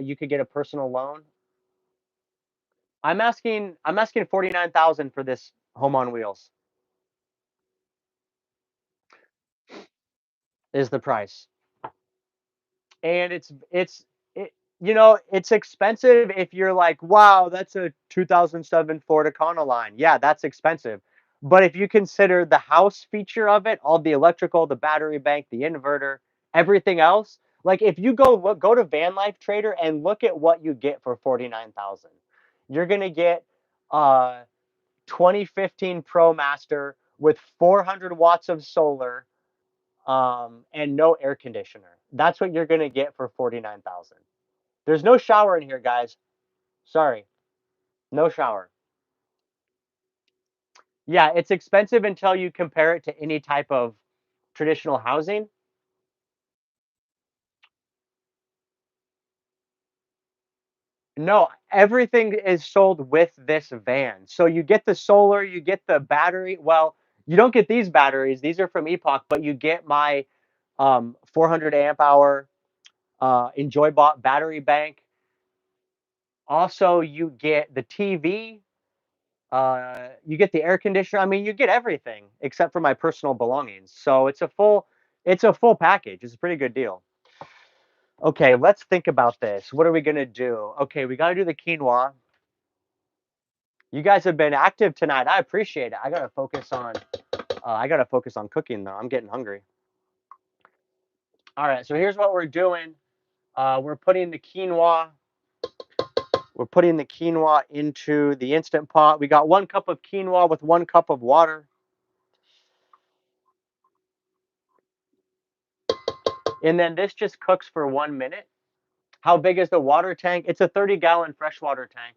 you could get a personal loan. I'm asking 49,000 for this home on wheels is the price. And it's expensive if you're like, wow, that's a 2007 Ford Econoline. Yeah, that's expensive. But if you consider the house feature of it, all the electrical, the battery bank, the inverter, everything else, like if you go to Van Life Trader and look at what you get for 49,000. You're going to get uh 2015 Pro Master with 400 watts of solar, and no air conditioner. That's what you're gonna get for 49,000. There's no shower in here, guys. Sorry, no shower. Yeah, it's expensive until you compare it to any type of traditional housing. No, everything is sold with this van. So you get the solar, you get the battery. Well, you don't get these batteries. These are from Epoch, but you get my 400 amp hour EnjoyBot battery bank. Also, you get the TV. You get the air conditioner. I mean, you get everything except for my personal belongings. So it's a full package. It's a pretty good deal. Okay, let's think about this. What are we gonna do? Okay, we gotta do the quinoa. You guys have been active tonight. I appreciate it. I gotta focus on cooking though. I'm getting hungry. All right, so here's what we're doing. We're putting the quinoa. We're putting the quinoa into the instant pot. We got 1 cup of quinoa with 1 cup of water. And then this just cooks for 1 minute. How big is the water tank? It's a 30-gallon freshwater tank.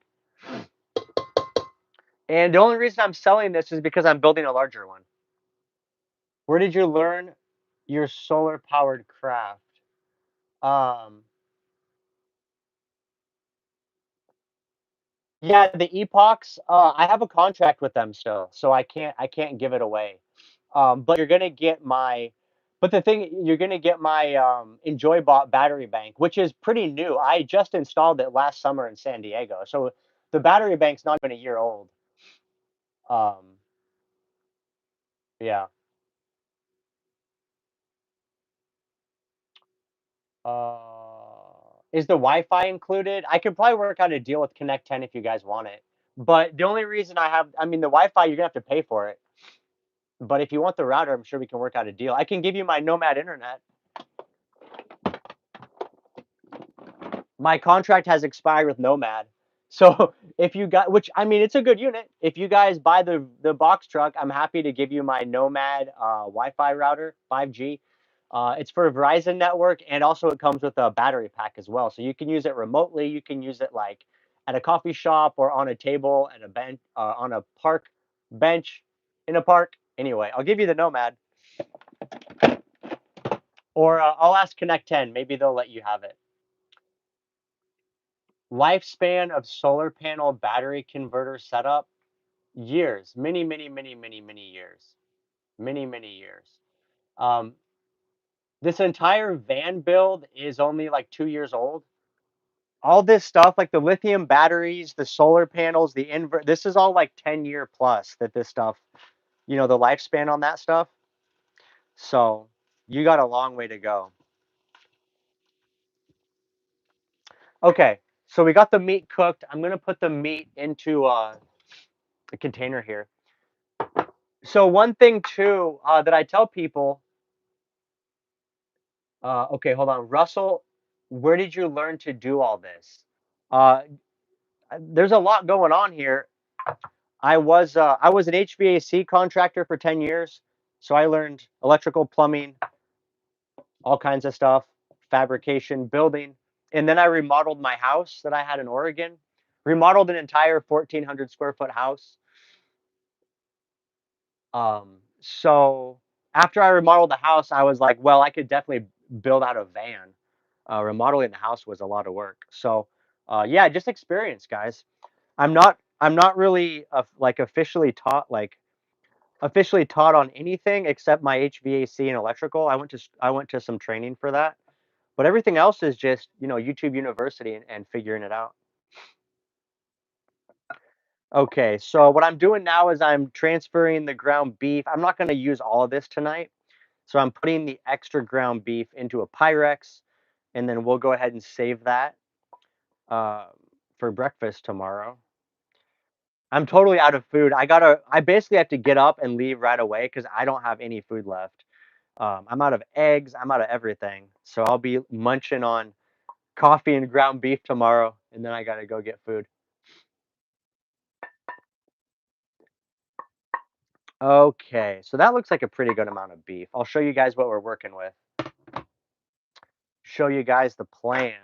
And the only reason I'm selling this is because I'm building a larger one. Where did you learn your solar powered craft? Um, yeah, the epochs. I have a contract with them still, so I can't give it away. But you're gonna get my, but the thing you're gonna get my EnjoyBot battery bank, which is pretty new. I just installed it last summer in San Diego, so the battery bank's not even a year old. Um, yeah. Is the Wi-Fi included? I could probably work out a deal with Connect 10 if you guys want it. But the only reason I mean, the Wi-Fi, you're gonna have to pay for it. But if you want the router, I'm sure we can work out a deal. I can give you my Nomad Internet. My contract has expired with Nomad. So if you got, which I mean, it's a good unit. If you guys buy the box truck, I'm happy to give you my Nomad Wi-Fi router, 5G. It's for a Verizon network, and also it comes with a battery pack as well. So you can use it remotely. You can use it like at a coffee shop or on a table at a bench, on a park bench in a park. Anyway, I'll give you the Nomad. Or I'll ask Connect 10. Maybe they'll let you have it. Lifespan of solar panel battery converter setup, years, many, many, many, many, many years, many, many years. Um, this entire van build is only like 2 years old. All this stuff, like the lithium batteries, the solar panels, the invert, this is all like 10-year plus that this stuff, the lifespan on that stuff. So you got a long way to go. Okay, so we got the meat cooked. I'm gonna put the meat into a container here. So one thing too that I tell people, okay, hold on, Russell, where did you learn to do all this? Uh, there's a lot going on here. I was an HVAC contractor for 10 years, so I learned electrical, plumbing, all kinds of stuff, fabrication, building, and then I remodeled my house that I had in Oregon. Remodeled an entire 1,400 square foot house. So after I remodeled the house, I was like, well, I could definitely build out a van. Remodeling the house was a lot of work. So, yeah, just experience, guys. I'm not really like officially taught on anything except my HVAC and electrical. I went to some training for that, but everything else is just YouTube University and figuring it out. Okay, so what I'm doing now is I'm transferring the ground beef. I'm not going to use all of this tonight. So I'm putting the extra ground beef into a Pyrex, and then we'll go ahead and save that uh, for breakfast tomorrow. I'm totally out of food. I basically have to get up and leave right away because I don't have any food left. I'm out of eggs. I'm out of everything. So I'll be munching on coffee and ground beef tomorrow, and then I got to go get food. Okay, so that looks like a pretty good amount of beef. I'll show you guys what we're working with. Show you guys the plan.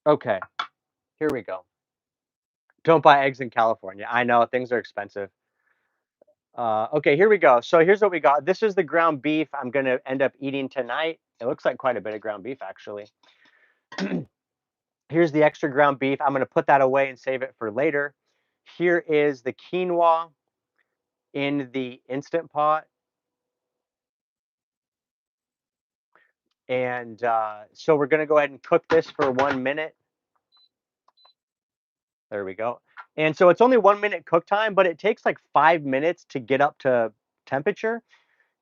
Okay, here we go. Don't buy eggs in California. I know things are expensive. Okay, here we go. So here's what we got. This is the ground beef I'm gonna end up eating tonight. It looks like quite a bit of ground beef actually. Here's the extra ground beef. I'm gonna put that away and save it for later. Here is the quinoa in the Instant Pot. And so we're gonna go ahead and cook this for 1 minute. There we go. And so it's only 1 minute cook time, but it takes like 5 minutes to get up to temperature.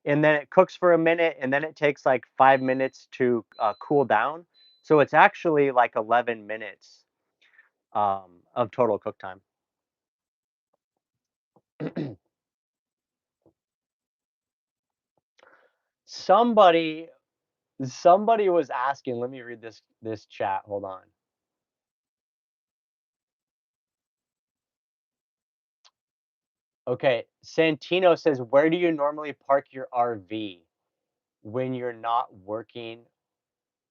And then it cooks for a minute, and then it takes like 5 minutes to cool down. So it's actually like 11 minutes of total cook time. somebody somebody was asking. Let me read this chat. Hold on. Okay, Santino says, "Where do you normally park your RV when you're not working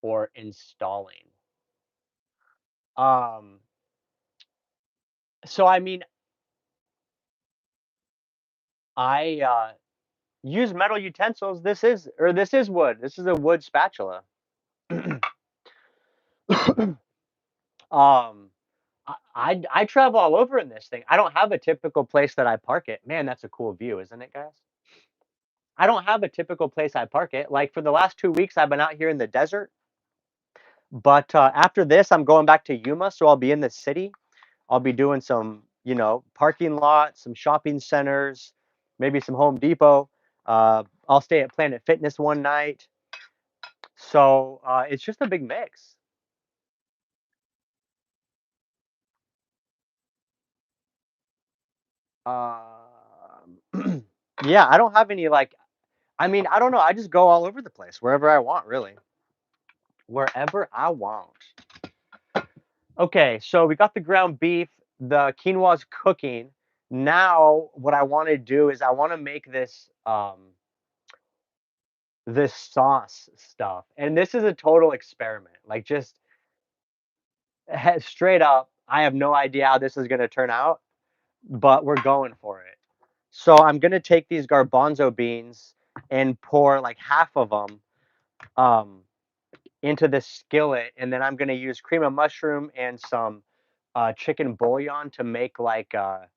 or installing?" Um, so I mean, I use metal utensils. This is wood. This is a wood spatula. Um, I travel all over in this thing. I don't have a typical place that I park it. Man, that's a cool view, isn't it, guys? I don't have a typical place I park it. Like for the last 2 weeks, I've been out here in the desert. But after this, I'm going back to Yuma, so I'll be in the city. I'll be doing some, parking lots, some shopping centers, maybe some Home Depot. I'll stay at Planet Fitness one night. So it's just a big mix. Yeah, I don't have any like. I mean, I don't know. I just go all over the place, wherever I want, really, wherever I want. Okay, so we got the ground beef. The quinoa's cooking. Now, what I want to do is I want to make this sauce stuff, and this is a total experiment. Like, just Straight up, I have no idea how this is gonna turn out, but we're going for it. So I'm gonna take these garbanzo beans and pour like half of them um, into this skillet, and then I'm gonna use cream of mushroom and some chicken bouillon to make like um,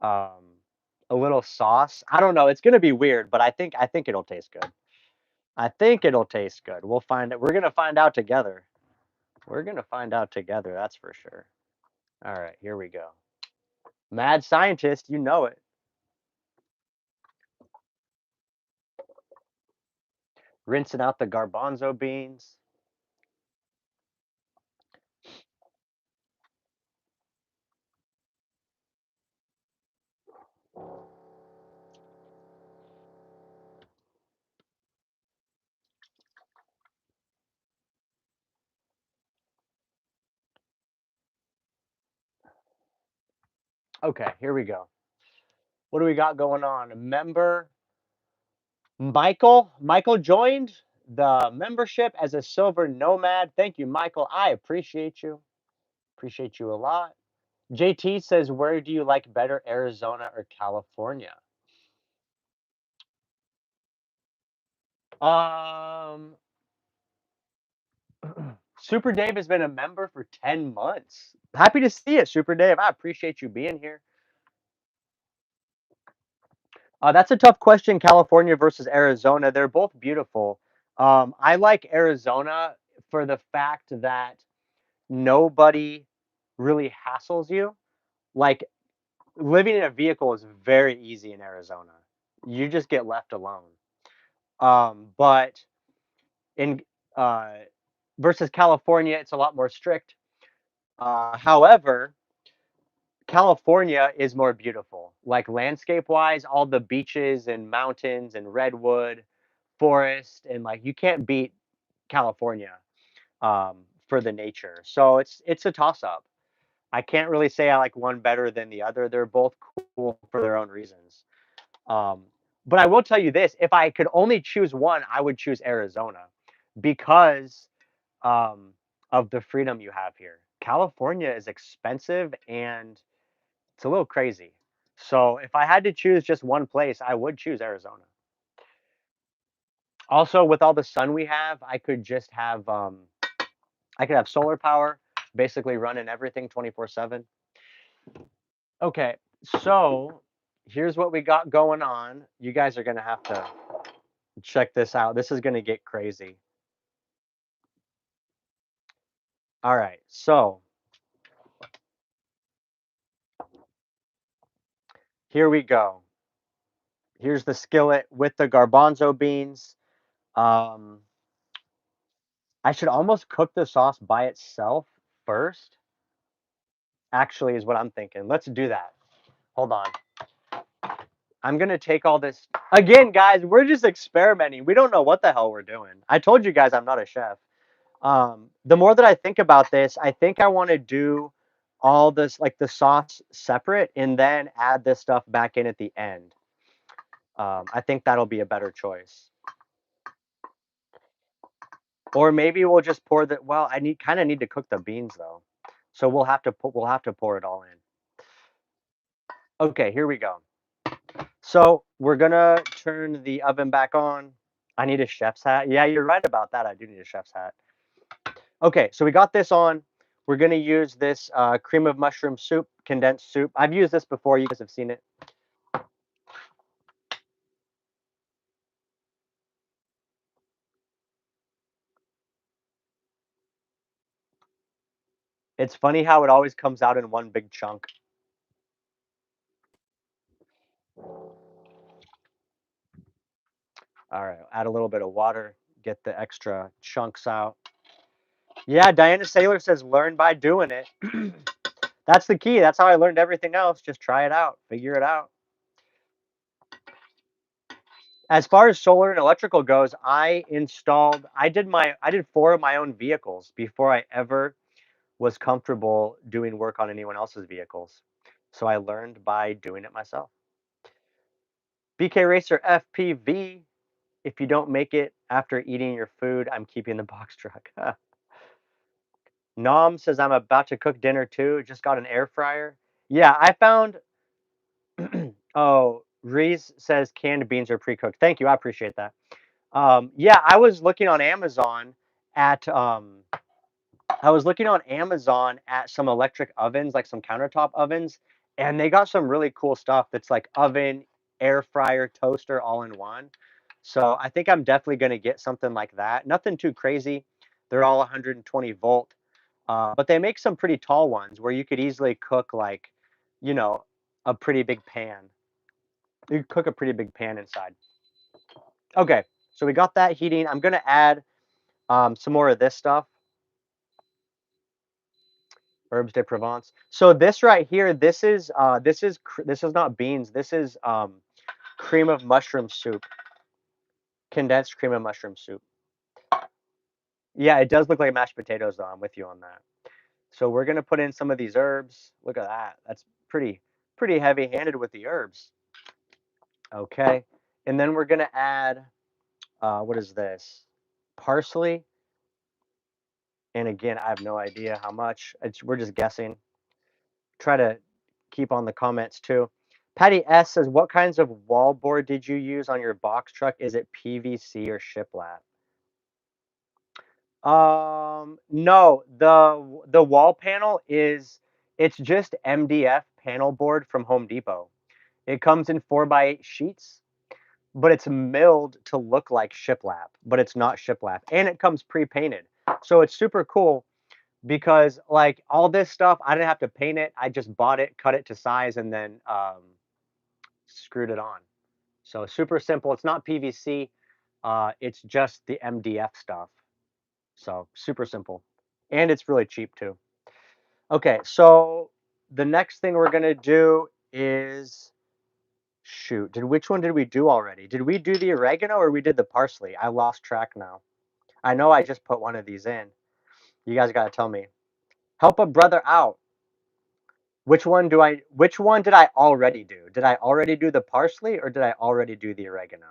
a little sauce. I don't know. It's gonna be weird, but I think it'll taste good. I think it'll taste good. We'll find it. We're gonna find out together. We're gonna find out together. That's for sure. All right, here we go. Mad scientist, you know it. Rinsing out the garbanzo beans. Okay, here we go. What do we got going on? A member Michael. Michael joined the membership as a silver nomad. Thank you, Michael. I appreciate you. Appreciate you a lot. JT says, where do you like better, Arizona or California? Um, Super Dave has been a member for 10 months. Happy to see it, Super Dave. I appreciate you being here. That's a tough question, California versus Arizona. They're both beautiful. I like Arizona for the fact that nobody really hassles you. Like living in a vehicle is very easy in Arizona. You just get left alone. But in uh, versus California, it's a lot more strict. However, California is more beautiful. Like landscape wise, all the beaches and mountains and redwood forest and like you can't beat California for the nature. So it's a toss up. I can't really say I like one better than the other. They're both cool for their own reasons. Um, but I will tell you this: if I could only choose one, I would choose Arizona because um, of the freedom you have here. California is expensive and it's a little crazy. So if I had to choose just one place, I would choose Arizona. Also, with all the sun we have, I could have solar power, basically running everything 24/7. Okay, so here's what we got going on. You guys are gonna have to check this out. This is gonna get crazy. All right, so here we go. Here's the skillet with the garbanzo beans. Um, I should almost cook the sauce by itself first, actually, is what I'm thinking. Let's do that. Hold on. I'm gonna take all this again, guys. We're just experimenting. We don't know what the hell we're doing. I told you guys I'm not a chef. The more that I think about this, I think I want to do all this like the sauce separate and then add this stuff back in at the end. I think that'll be a better choice. Or maybe we'll just pour the well, I need kind of need to cook the beans though. So we'll have to pour it all in. Okay, here we go. So we're gonna turn the oven back on. I need a chef's hat. Yeah, you're right about that. I do need a chef's hat. Okay, so we got this on. We're gonna use this cream of mushroom soup, condensed soup. I've used this before. You guys have seen it. It's funny how it always comes out in one big chunk. All right, add a little bit of water, get the extra chunks out. Yeah, Diana Saylor says learn by doing it. That's the key. That's how I learned everything else. Just try it out, figure it out. As far as solar and electrical goes, I did four of my own vehicles before I ever was comfortable doing work on anyone else's vehicles. So I learned by doing it myself. BK Racer FPV, if you don't make it after eating your food, I'm keeping the box truck. Nom says I'm about to cook dinner too. Just got an air fryer. Yeah, I found. Oh, Reese says canned beans are pre-cooked. Thank you, I appreciate that. Yeah, at I was looking on Amazon at some electric ovens, like some countertop ovens, and they got some really cool stuff that's like oven, air fryer, toaster all in one. So I think I'm definitely going to get something like that. Nothing too crazy. They're all 120 volt, but they make some pretty tall ones where you could easily cook like, you know, a pretty big pan. You could cook a pretty big pan inside. Okay, so we got that heating. I'm going to add some more of this stuff. Herbs de Provence. So this right here, this is not beans. This is cream of mushroom soup, condensed cream of mushroom soup. Yeah, it does look like mashed potatoes though. I'm with you on that. So we're gonna put in some of these herbs. Look at that. That's pretty heavy-handed with the herbs. Okay, and then we're gonna add what is this? Parsley. And again, I have no idea how much. We're just guessing. Try to keep on the comments too. Patty S says, "What kinds of wallboard did you use on your box truck? Is it PVC or shiplap?" No, the wall panel it's just MDF panel board from Home Depot. It comes in 4x8 sheets, but it's milled to look like shiplap, but it's not shiplap, and it comes pre-painted. So it's super cool because like all this stuff, I didn't have to paint it. I just bought it, cut it to size, and then screwed it on. So super simple. It's not PVC. It's just the MDF stuff. So super simple, and it's really cheap too. Okay, so the next thing we're gonna do is shoot. Did which one did we do already? Did we do the oregano or we did the parsley? I lost track now. I know I just put one of these in. You guys gotta tell me. Help a brother out. Which one did I already do? Did I already do the parsley or did I already do the oregano?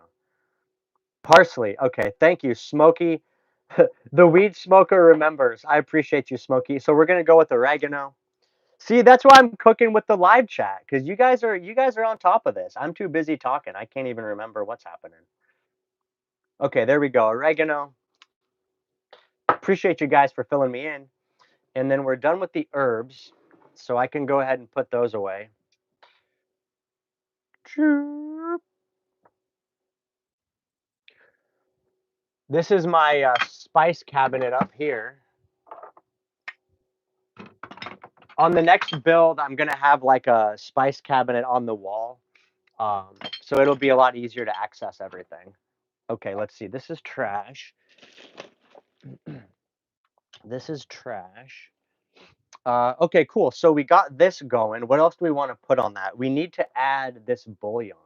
Parsley. Okay, thank you, Smokey. The weed smoker remembers. I appreciate you, Smokey. So we're gonna go with oregano. See, that's why I'm cooking with the live chat because you guys are on top of this. I'm too busy talking. I can't even remember what's happening. Okay, there we go. Oregano. Appreciate you guys for filling me in. And then we're done with the herbs, so I can go ahead and put those away. This is my spice cabinet up here. On the next build, I'm gonna have like a spice cabinet on the wall, so it'll be a lot easier to access everything. Okay, let's see. This is trash. This is trash. Okay, cool. So we got this going. What else do we want to put on that? We need to add this bouillon.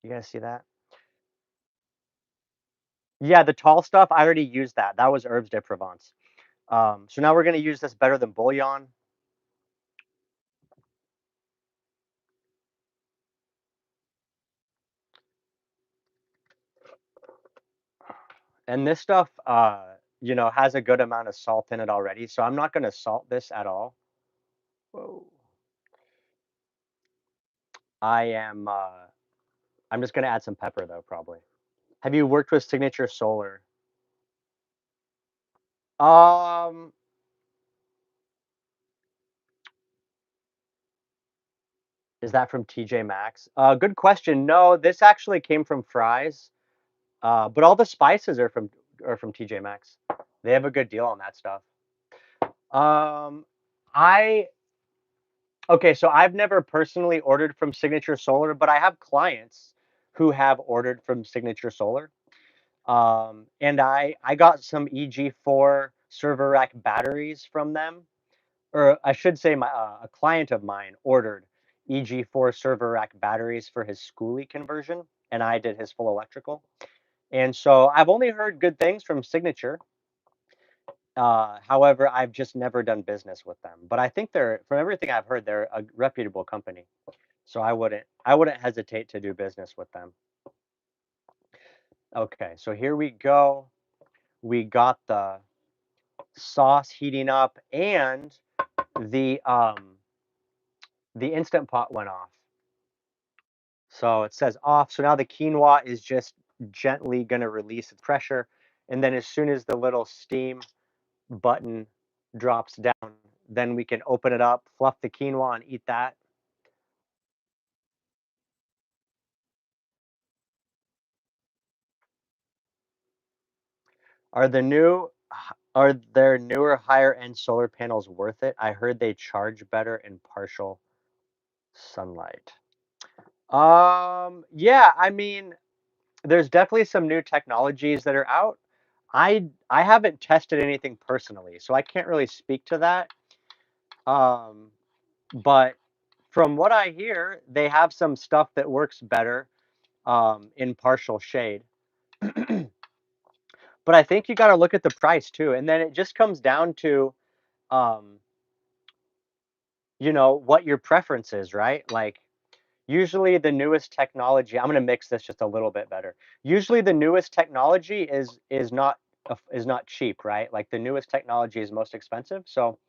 You guys see that? Yeah, the tall stuff, I already used that. That was herbs de Provence. So now we're gonna use this better than bouillon. And this stuff, has a good amount of salt in it already. So I'm not gonna salt this at all. Whoa. I am, I'm just gonna add some pepper though, probably. Have you worked with Signature Solar? Um, is that from TJ Maxx? Good question. No, this actually came from Fry's. But all the spices are from TJ Maxx. They have a good deal on that stuff. Um, I okay, so I've never personally ordered from Signature Solar, but I have clients who have ordered from Signature Solar. And I got some EG4 server rack batteries from them, or I should say a client of mine ordered EG4 server rack batteries for his schoolie conversion, and I did his full electrical. And so I've only heard good things from Signature. However, I've just never done business with them. But I think from everything I've heard, they're a reputable company. So I wouldn't hesitate to do business with them. Okay, so here we go. We got the sauce heating up, and the um, the Instant Pot went off. So it says off. So now the quinoa is just gently going to release its pressure. And then as soon as the little steam button drops down, then we can open it up, fluff the quinoa, and eat that. Are the new are there newer higher end solar panels worth it? I heard they charge better in partial sunlight. Yeah, I mean, there's definitely some new technologies that are out. I haven't tested anything personally, so I can't really speak to that. Um, but from what I hear, they have some stuff that works better in partial shade. But I think you got to look at the price too, and then it just comes down to um, what your preference is, right? Like usually the newest technology, I'm going to mix this just a little bit better. Usually the newest technology is not cheap, right? Like the newest technology is most expensive. So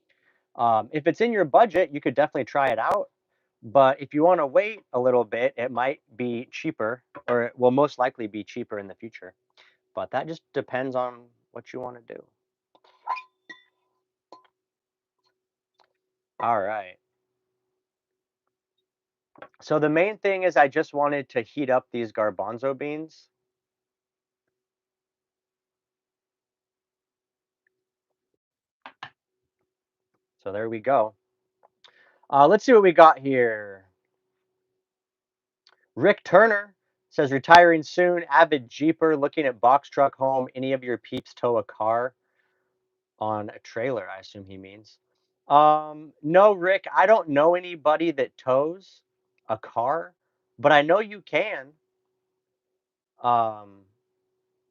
if it's in your budget, you could definitely try it out. But if you want to wait a little bit, it might be cheaper, or it will most likely be cheaper in the future. But that just depends on what you want to do. All right. So the main thing is I just wanted to heat up these garbanzo beans. So there we go. Let's see what we got here. Rick Turner says retiring soon, avid Jeeper, looking at box truck home. Any of your peeps tow a car on a trailer? I assume he means. No, Rick, I don't know anybody that tows a car, but I know you can. Um,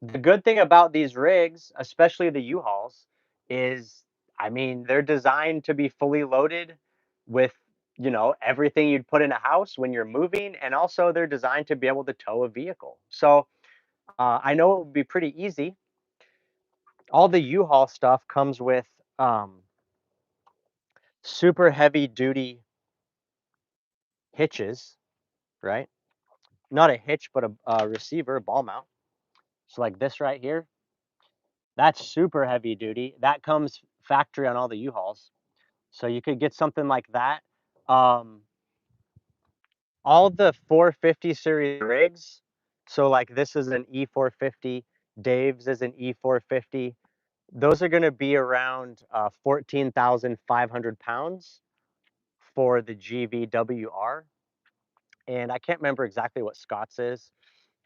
the good thing about these rigs, especially the U-Hauls, is, I mean, they're designed to be fully loaded with, everything you'd put in a house when you're moving, and also they're designed to be able to tow a vehicle. So I know it would be pretty easy. All the U-Haul stuff comes with um, super heavy duty hitches, right? Not a hitch, but a receiver, a ball mount. So like this right here, that's super heavy duty. That comes factory on all the U-Hauls. So you could get something like that. Um, all the 450 series rigs. So like this is an E450, Dave's is an E450. Those are going to be around 14,500 pounds for the GVWR. And I can't remember exactly what Scott's is.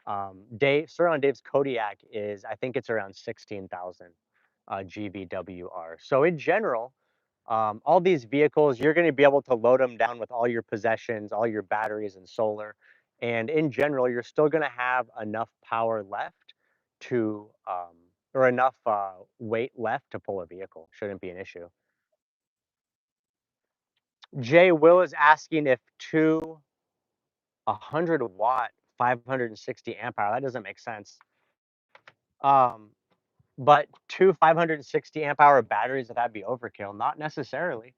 Sir on Dave's Kodiak is, I think it's around 16,000 GVWR. So in general, all these vehicles, you're going to be able to load them down with all your possessions, all your batteries and solar. And in general, you're still going to have enough power left or enough weight left to pull a vehicle. Shouldn't be an issue. Jay Will is asking if two 100-watt, 560 amp hour, that doesn't make sense. Um, but two 560 amp hour batteries, that'd be overkill. Not necessarily.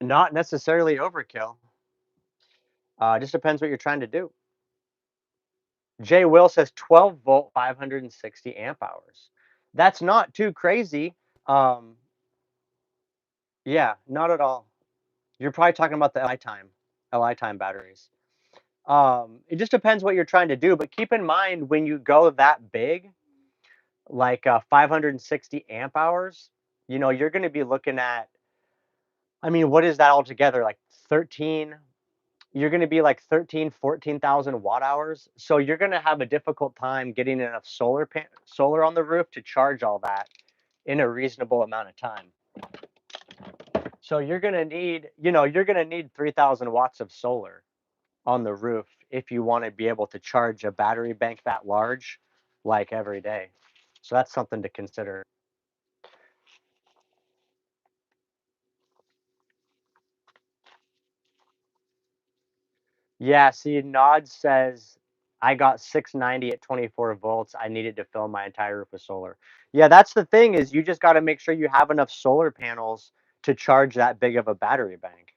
Not necessarily overkill. Just depends what you're trying to do. Jay Will says 12-volt, 560 amp hours. That's not too crazy. Um, yeah, not at all. You're probably talking about the Li-time batteries. It just depends what you're trying to do, but keep in mind when you go that big, like 560 amp hours, you're going to be looking at, I mean, what is that altogether? Like 13, you're going to be like 13, 14,000 watt hours. So you're going to have a difficult time getting enough solar on the roof to charge all that in a reasonable amount of time. So you're going to need 3,000 watts of solar on the roof if you want to be able to charge a battery bank that large, like every day. So that's something to consider. Yeah, see, Nod says I got 690 at 24 volts. I needed to fill my entire roof with solar. Yeah, that's the thing is you just got to make sure you have enough solar panels to charge that big of a battery bank.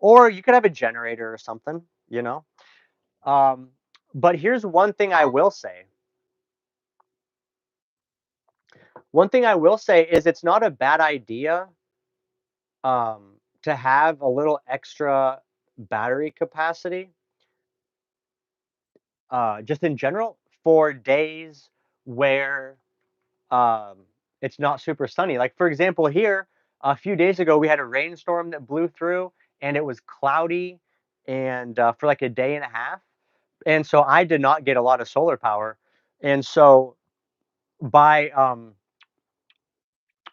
Or you could have a generator or something, you know. Um, but here's one thing I will say. One thing I will say is it's not a bad idea to have a little extra battery capacity, just in general, for days where um, it's not super sunny. Like for example, here a few days ago we had a rainstorm that blew through, and it was cloudy, and for like a day and a half, and so I did not get a lot of solar power, and so by um,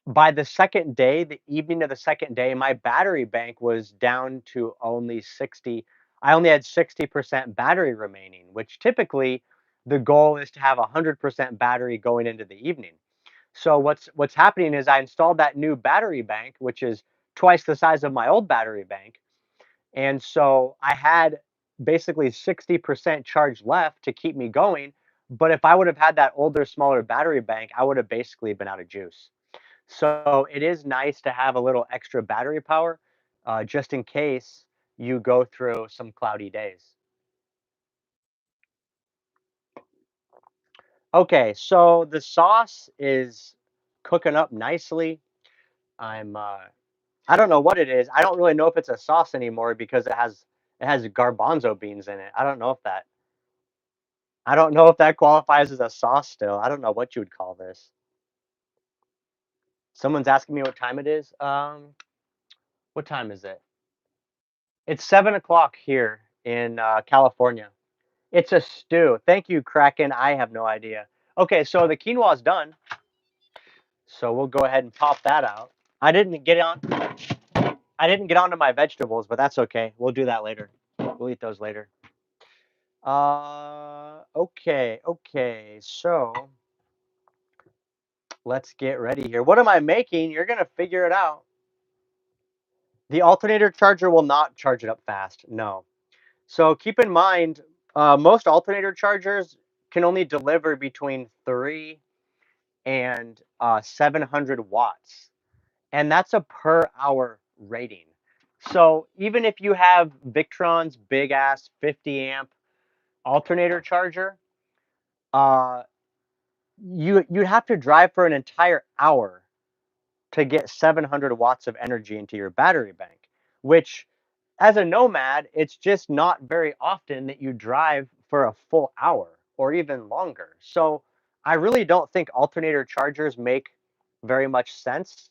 by the second day, the evening of the second day, my battery bank was down to only 60. I only had 60% battery remaining, which typically the goal is to have 100% battery going into the evening. So what's happening is I installed that new battery bank, which is twice the size of my old battery bank. And so I had basically 60% charge left to keep me going. But if I would have had that older, smaller battery bank, I would have basically been out of juice. So it is nice to have a little extra battery power, just in case you go through some cloudy days. Okay, so the sauce is cooking up nicely. I'm I don't know what it is. I don't really know if it's a sauce anymore because it has garbanzo beans in it. I don't know if that qualifies as a sauce still. I don't know what you would call this. Someone's asking me what time it is. What time is it? It's 7 o'clock here in California. It's a stew. Thank you, Kraken. I have no idea. Okay, so the quinoa is done. So we'll go ahead and pop that out. I didn't get on. I didn't get onto my vegetables, but that's okay. We'll do that later. We'll eat those later. Okay. So let's get ready here. What am I making? You're gonna figure it out. The alternator charger will not charge it up fast. No. So keep in mind, most alternator chargers can only deliver between 3 and 700 watts, and that's a per hour rating. So even if you have Victron's big ass 50 amp alternator charger, uh, you'd have to drive for an entire hour to get 700 watts of energy into your battery bank, which as a nomad, it's just not very often that you drive for a full hour or even longer. So I really don't think alternator chargers make very much sense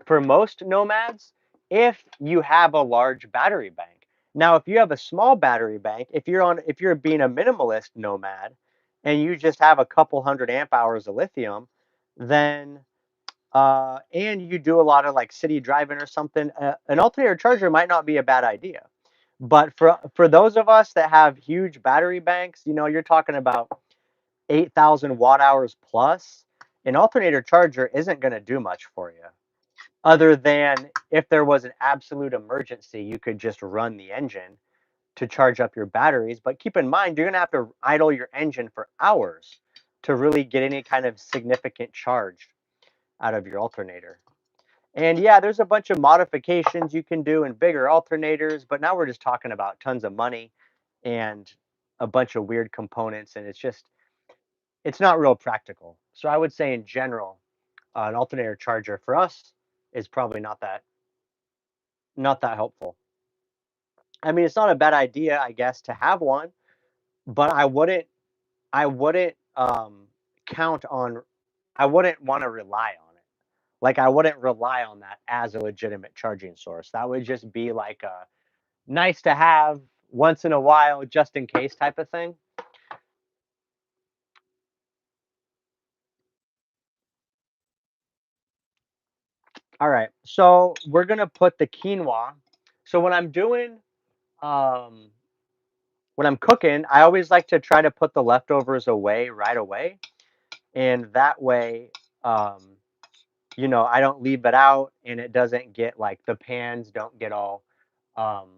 for most nomads if you have a large battery bank. Now, if you have a small battery bank, if you're being a minimalist nomad and you just have a couple hundred amp hours of lithium, then and you do a lot of like city driving or something, an alternator charger might not be a bad idea. But for those of us that have huge battery banks, you're talking about 8,000 watt hours plus. An alternator charger isn't going to do much for you, other than if there was an absolute emergency, you could just run the engine to charge up your batteries. But keep in mind, you're going to have to idle your engine for hours to really get any kind of significant charge out of your alternator. And yeah, there's a bunch of modifications you can do in bigger alternators, but now we're just talking about tons of money and a bunch of weird components, and it's not real practical. So I would say in general, an alternator charger for us is probably not that helpful. I mean, it's not a bad idea, I guess, to have one, but I wouldn't count on I wouldn't want to rely on it. Like I wouldn't rely on that as a legitimate charging source. That would just be like a nice to have once in a while, just in case type of thing. All right, so we're gonna put the quinoa. So um, when I'm cooking, I always like to try to put the leftovers away right away, and that way, um, I don't leave it out, and it doesn't get like the pans don't get all um,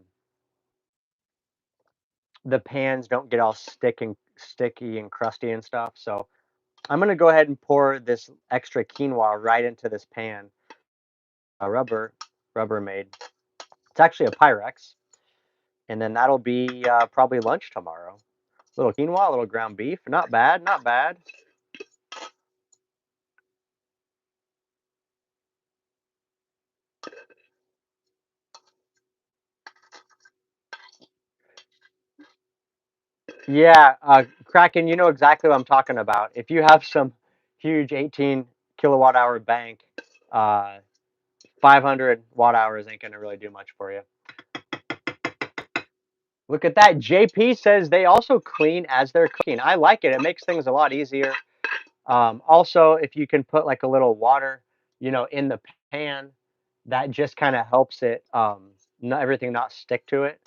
the pans don't get all sticky and crusty and stuff. So I'm gonna go ahead and pour this extra quinoa right into this pan. A Rubbermaid. It's actually a Pyrex, and then that'll be probably lunch tomorrow. Little quinoa, a little ground beef. Not bad, not bad. Yeah, Kraken, you know exactly what I'm talking about. If you have some huge 18 kilowatt hour bank, uh, 500 watt hours ain't gonna really do much for you. Look at that. JP says they also clean as they're cooking. I like it. It makes things a lot easier. Also, if you can put like a little water, in the pan, that just kind of helps it, not everything not stick to it.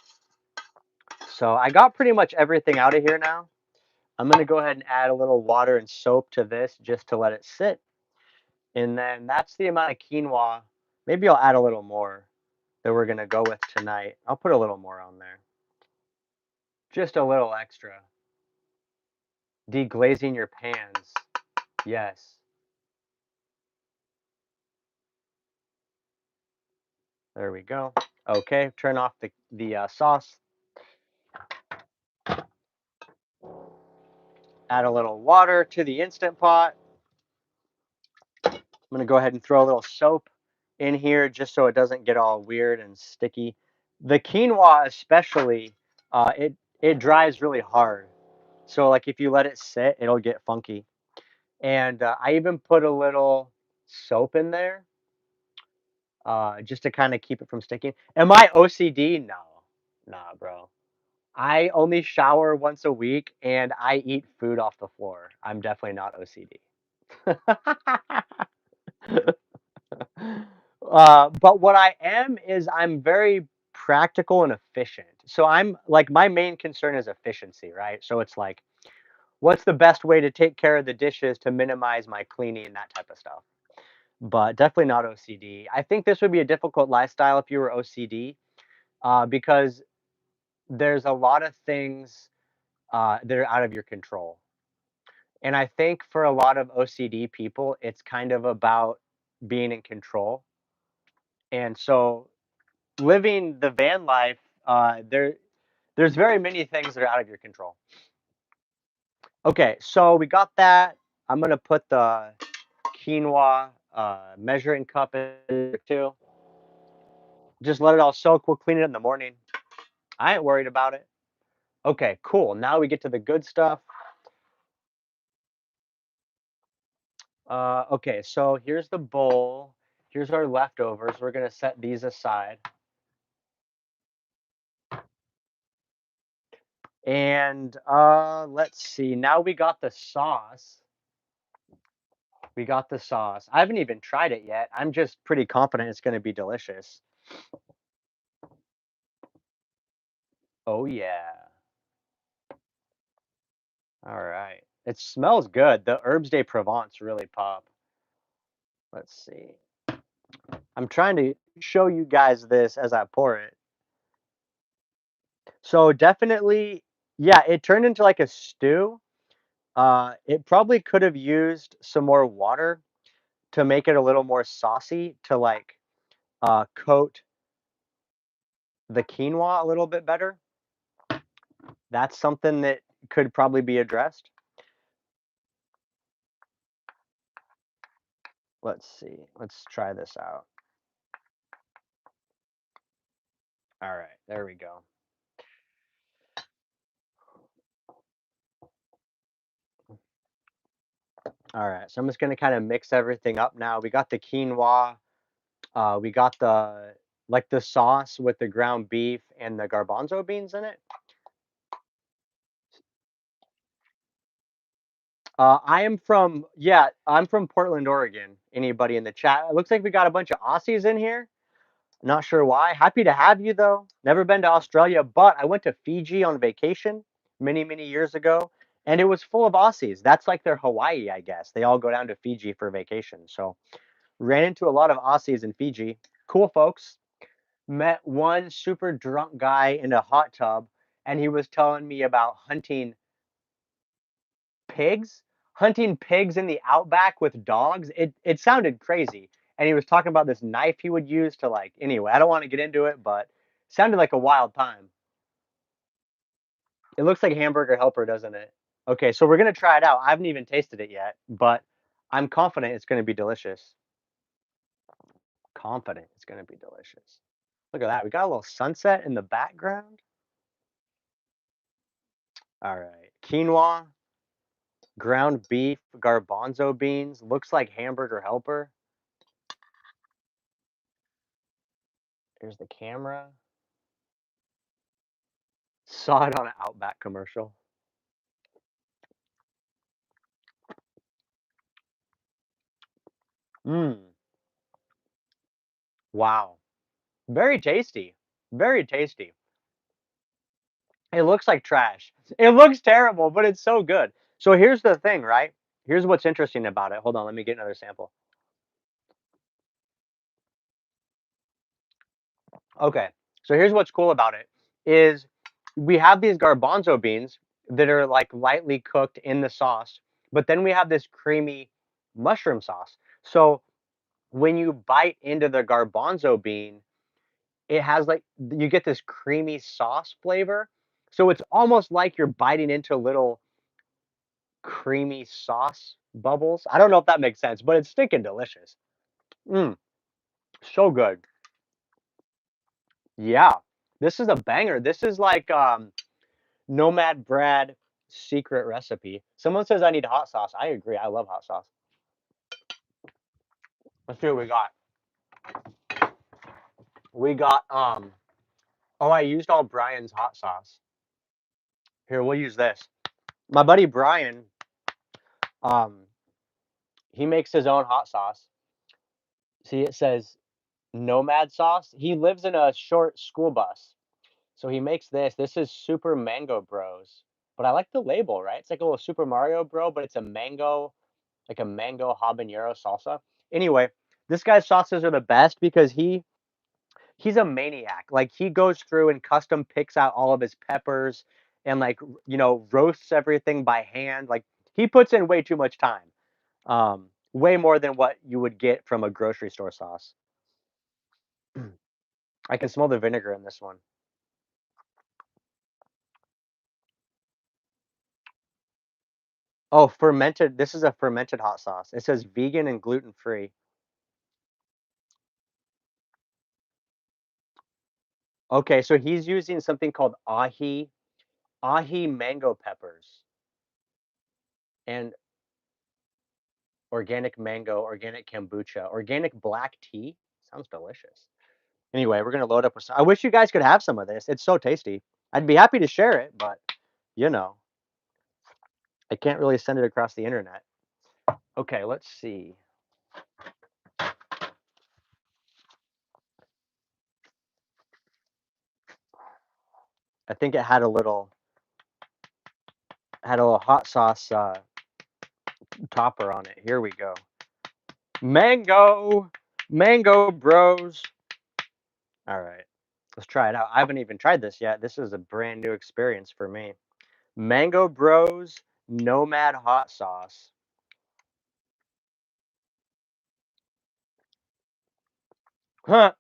So I got pretty much everything out of here now. I'm gonna go ahead and add a little water and soap to this just to let it sit. And then that's the amount of quinoa. Maybe I'll add a little more that we're gonna go with tonight. I'll put a little more on there. Just a little extra. Deglazing your pans. Yes. There we go. Okay, turn off the sauce. Add a little water to the Instant Pot. I'm gonna go ahead and throw a little soap in here just so it doesn't get all weird and sticky. The quinoa especially, it dries really hard. So like if you let it sit, it'll get funky. And I even put a little soap in there, just to kind of keep it from sticking. Am I OCD? No, nah, bro. I only shower once a week and I eat food off the floor. I'm definitely not OCD. But what I am is I'm very practical and efficient. So I'm like my main concern is efficiency, right? So it's like, what's the best way to take care of the dishes to minimize my cleaning and that type of stuff? But definitely not OCD. I think this would be a difficult lifestyle if you were OCD, because there's a lot of things that are out of your control. And I think for a lot of OCD people, it's kind of about being in control. And so living the van life, there's very many things that are out of your control. Okay, so we got that. I'm gonna put the quinoa measuring cup in there too. Just let it all soak. We'll clean it in the morning. I ain't worried about it. Okay, cool. Now we get to the good stuff. Okay, so here's the bowl. Here's our leftovers. We're gonna set these aside. And let's see. Now we got the sauce. We got the sauce. I haven't even tried it yet. I'm just pretty confident it's gonna be delicious. Oh yeah. All right. It smells good. The herbs de Provence really pop. Let's see. I'm trying to show you guys this as I pour it. So definitely, yeah, it turned into like a stew. It probably could have used some more water to make it a little more saucy to like coat the quinoa a little bit better. That's something that could probably be addressed. Let's see. Let's try this out. All right, there we go. All right, so I'm just gonna kind of mix everything up now. We got the quinoa, we got the sauce with the ground beef and the garbanzo beans in it. I'm from Portland, Oregon. Anybody in the chat? It looks like we got a bunch of Aussies in here. Not sure why. Happy to have you though. Never been to Australia, but I went to Fiji on vacation many, many years ago, and it was full of Aussies. That's like their Hawaii, I guess. They all go down to Fiji for vacation. So ran into a lot of Aussies in Fiji. Cool folks. Met one super drunk guy in a hot tub, and he was telling me about pigs, hunting pigs in the outback with dogs. It sounded crazy. And he was talking about this knife he would use to like anyway, I don't want to get into it, but it sounded like a wild time. It looks like hamburger helper, doesn't it? Okay, so we're gonna try it out. I haven't even tasted it yet, but I'm confident it's gonna be delicious. Confident it's gonna be delicious. Look at that. We got a little sunset in the background. All right. Quinoa, ground beef, garbanzo beans. Looks like hamburger helper. Here's the camera. Saw it on an Outback commercial. Mmm. Wow. Very tasty. Very tasty. It looks like trash. It looks terrible, but it's so good. So here's the thing, right? Here's what's interesting about it. Hold on, let me get another sample. Okay. So here's what's cool about it is we have these garbanzo beans that are like lightly cooked in the sauce, but then we have this creamy mushroom sauce. So when you bite into the garbanzo bean, it has like you get this creamy sauce flavor. So it's almost like you're biting into little creamy sauce bubbles. I don't know if that makes sense, but it's stinking delicious. Mm, so good. Yeah. This is a banger. This is like Nomad Brad secret recipe. Someone says I need hot sauce. I agree. I love hot sauce. Let's see what we got. We got oh, I used all Brian's hot sauce. Here, we'll use this. My buddy Brian, um, he makes his own hot sauce. See, it says Nomad sauce. He lives in a short school bus. So he makes this. This is Super Mango Bros. But I like the label, right? It's like a little Super Mario Bro, but it's a mango, like a mango habanero salsa. Anyway, this guy's sauces are the best because he's a maniac. Like he goes through and custom picks out all of his peppers and like roasts everything by hand. Like he puts in way too much time. Way more than what you would get from a grocery store sauce. I can smell the vinegar in this one. Oh, fermented. This is a fermented hot sauce. It says vegan and gluten free. Okay, so he's using something called ahi mango peppers and organic mango, organic kombucha, organic black tea. Sounds delicious. Anyway, we're gonna load up with some. I wish you guys could have some of this. It's so tasty. I'd be happy to share it, but you know, I can't really send it across the internet. Okay, let's see. I think it had a little hot sauce topper on it. Here we go. Mango, mango bros. All right, let's try it out. I haven't even tried this yet. This is a brand new experience for me. Mango Bros Nomad Hot Sauce. Huh.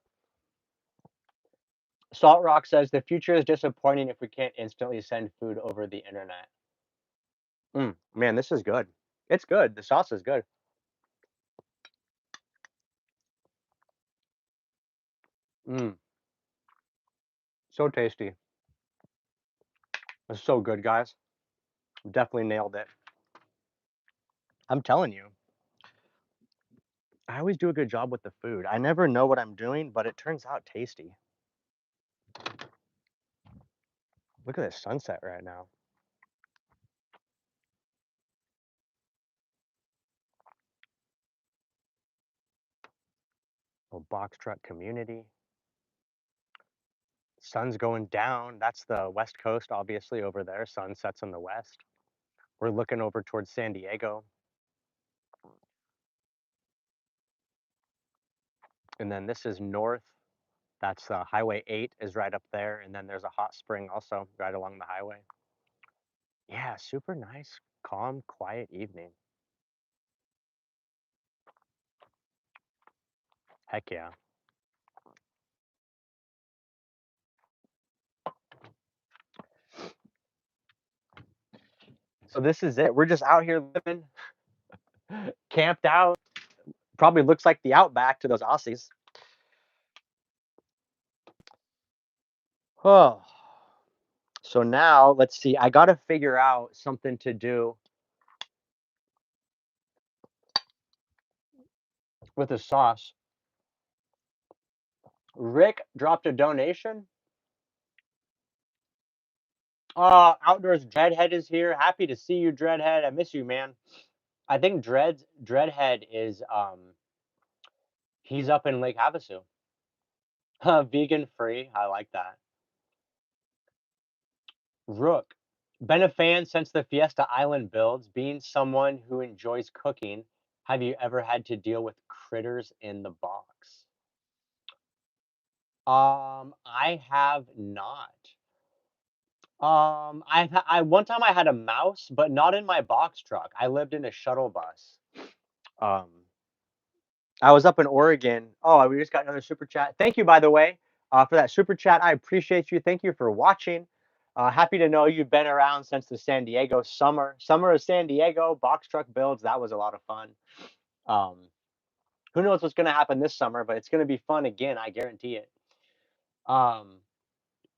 Salt Rock says the future is disappointing if we can't instantly send food over the internet. Man, this is good. It's good. The sauce is good. Mm, so tasty. It's so good, guys. Definitely nailed it. I'm telling you, I always do a good job with the food. I never know what I'm doing, but it turns out tasty. Look at this sunset right now. Little box truck community. Sun's going down. That's the West Coast, obviously, over there. Sun sets in the west. We're looking over towards San Diego. And then this is north. That's Highway 8 is right up there, and then there's a hot spring also right along the highway. Yeah, super nice, calm, quiet evening. Heck yeah. So this is it. We're just out here living, camped out. Probably looks like the Outback to those Aussies. Oh, so now let's see. I got to figure out something to do with the sauce. Rick dropped a donation. Outdoors Dreadhead is here. Happy to see you, Dreadhead. I miss you, man. I think Dreadhead is he's up in Lake Havasu. Vegan free. I like that. Rook. Been a fan since the Fiesta Island builds. Being someone who enjoys cooking, have you ever had to deal with critters in the box? I have not. I one time I had a mouse, but not in my box truck. I lived in a shuttle bus. Um, I was up in Oregon. Oh, we just got another super chat. Thank you, by the way, for that super chat. I appreciate you. Thank you for watching. Happy to know you've been around since the San Diego summer. Summer of San Diego, box truck builds. That was a lot of fun. Um, who knows what's going to happen this summer, but it's going to be fun again. I guarantee it. Um,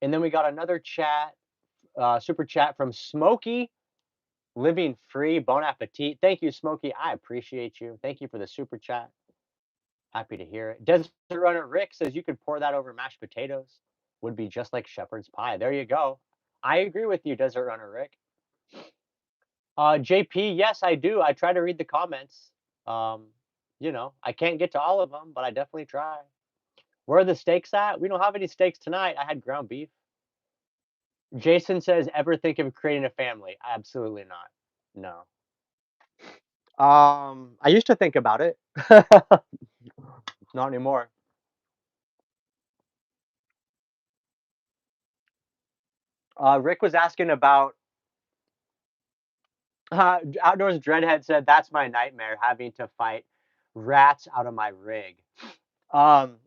and then we got another chat, super chat from Smokey. Living free, bon appetit. Thank you, Smokey. I appreciate you. Thank you for the super chat. Happy to hear it. Desert Runner Rick says you could pour that over mashed potatoes. Would be just like shepherd's pie. There you go. I agree with you, Desert Runner Rick. JP, yes, I do. I try to read the comments. Um, I can't get to all of them, but I definitely try. Where are the steaks at? We don't have any steaks tonight. I had ground beef. Jason says, ever think of creating a family? Absolutely not. No. I used to think about it. Not anymore. Rick was asking about Outdoors Dreadhead said that's my nightmare having to fight rats out of my rig.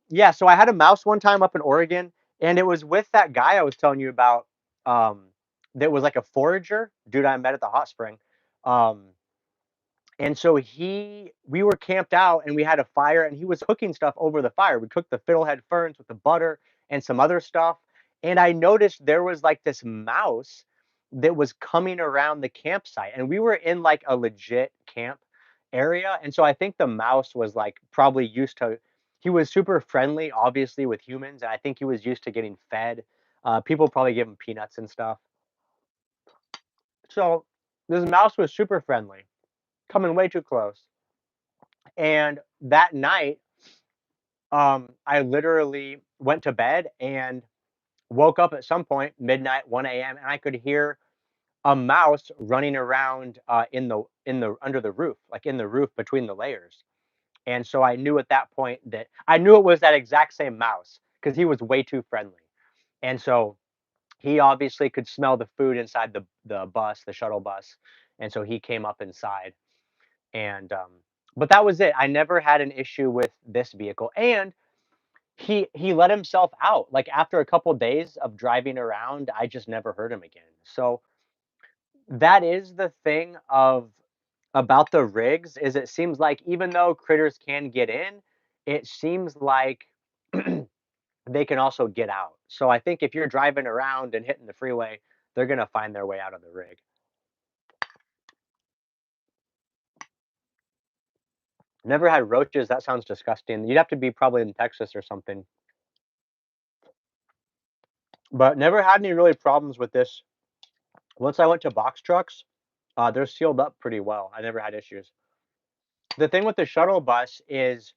Yeah, so I had a mouse one time up in Oregon, and it was with that guy I was telling you about. That was like a forager dude I met at the hot spring. Um, And so we were camped out and we had a fire and he was cooking stuff over the fire. We cooked the fiddlehead ferns with the butter and some other stuff. And I noticed there was like this mouse that was coming around the campsite. And we were in like a legit camp area. And so I think the mouse was like probably used to, he was super friendly, obviously, with humans. And I think he was used to getting fed. People probably give him peanuts and stuff. So this mouse was super friendly, coming way too close. And that night, I literally went to bed and woke up at some point, midnight, 1 a.m., and I could hear a mouse running around in the under the roof, like in the roof between the layers. And so I knew at that point that I knew it was that exact same mouse because he was way too friendly. And so he obviously could smell the food inside the bus, the shuttle bus, and so he came up inside. And but that was it. I never had an issue with this vehicle, and he let himself out. Like after a couple days of driving around, I just never heard him again. So that is the thing of about the rigs is it seems like even though critters can get in, it seems like they can also get out. So I think if you're driving around and hitting the freeway, they're gonna find their way out of the rig. Never had roaches. That sounds disgusting. You'd have to be probably in Texas or something. But never had any really problems with this. Once I went to box trucks, they're sealed up pretty well. I never had issues. The thing with the shuttle bus is,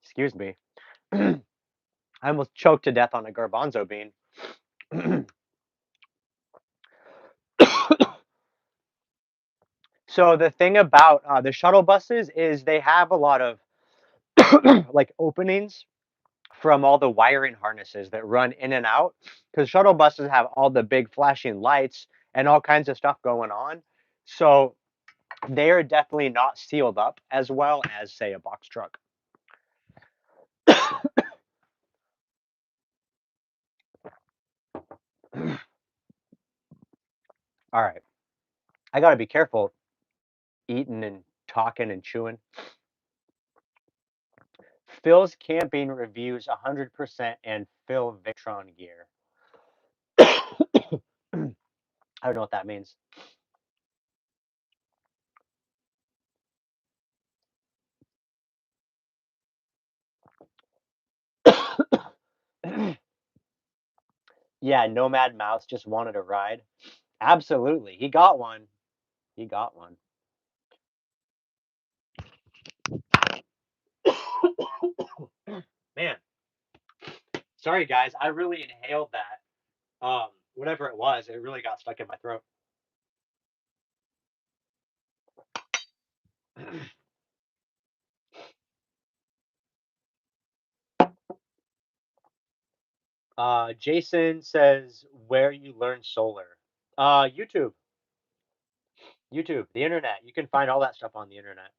excuse me, I almost choked to death on a garbanzo bean. So the thing about the shuttle buses is they have a lot of like openings from all the wiring harnesses that run in and out because shuttle buses have all the big flashing lights and all kinds of stuff going on. So they are definitely not sealed up as well as, say, a box truck. All right, I got to be careful eating and talking and chewing. Phil's camping reviews 100% and Phil Victron gear. I don't know what that means. Yeah, Nomad Mouse just wanted a ride. Absolutely. He got one. He got one. Man, sorry guys. I really inhaled that. Whatever it was, it really got stuck in my throat. Jason says where you learn solar. YouTube. YouTube, the internet. You can find all that stuff on the internet.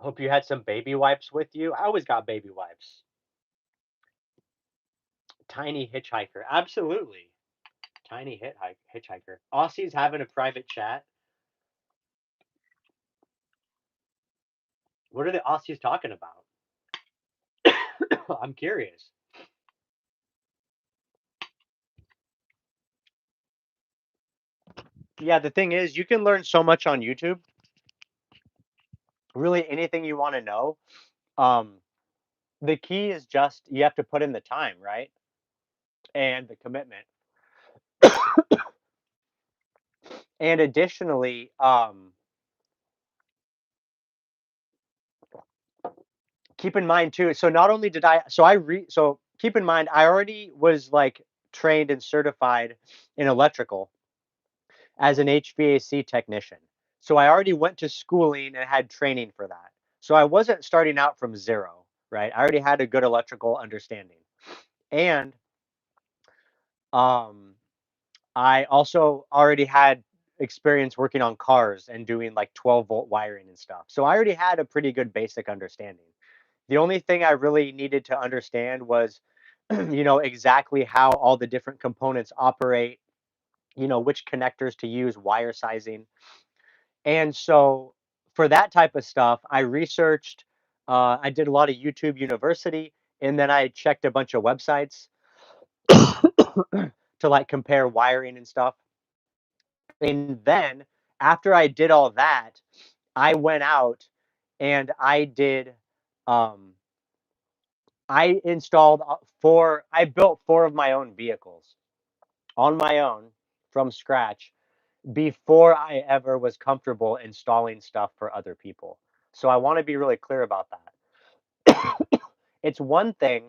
Hope you had some baby wipes with you. I always got baby wipes. Tiny hitchhiker. Absolutely. Tiny hitchhiker. Aussie's having a private chat. What are the Aussies talking about? I'm curious. Yeah, the thing is, you can learn so much on YouTube. Really, anything you want to know. Um, the key is just you have to put in the time, right? And the commitment. And additionally, keep in mind too. So not only did I, so I re, so keep in mind, I already was like trained and certified in electrical as an HVAC technician. So I already went to schooling and had training for that. So I wasn't starting out from zero, right? I already had a good electrical understanding. And um, I also already had experience working on cars and doing like 12-volt wiring and stuff. So I already had a pretty good basic understanding. The only thing I really needed to understand was, exactly how all the different components operate, which connectors to use, wire sizing. And so for that type of stuff, I researched, I did a lot of YouTube University, and then I checked a bunch of websites to like compare wiring and stuff. And then after I did all that, I went out and um, I installed I built four of my own vehicles on my own from scratch before I ever was comfortable installing stuff for other people. So I want to be really clear about that. It's one thing,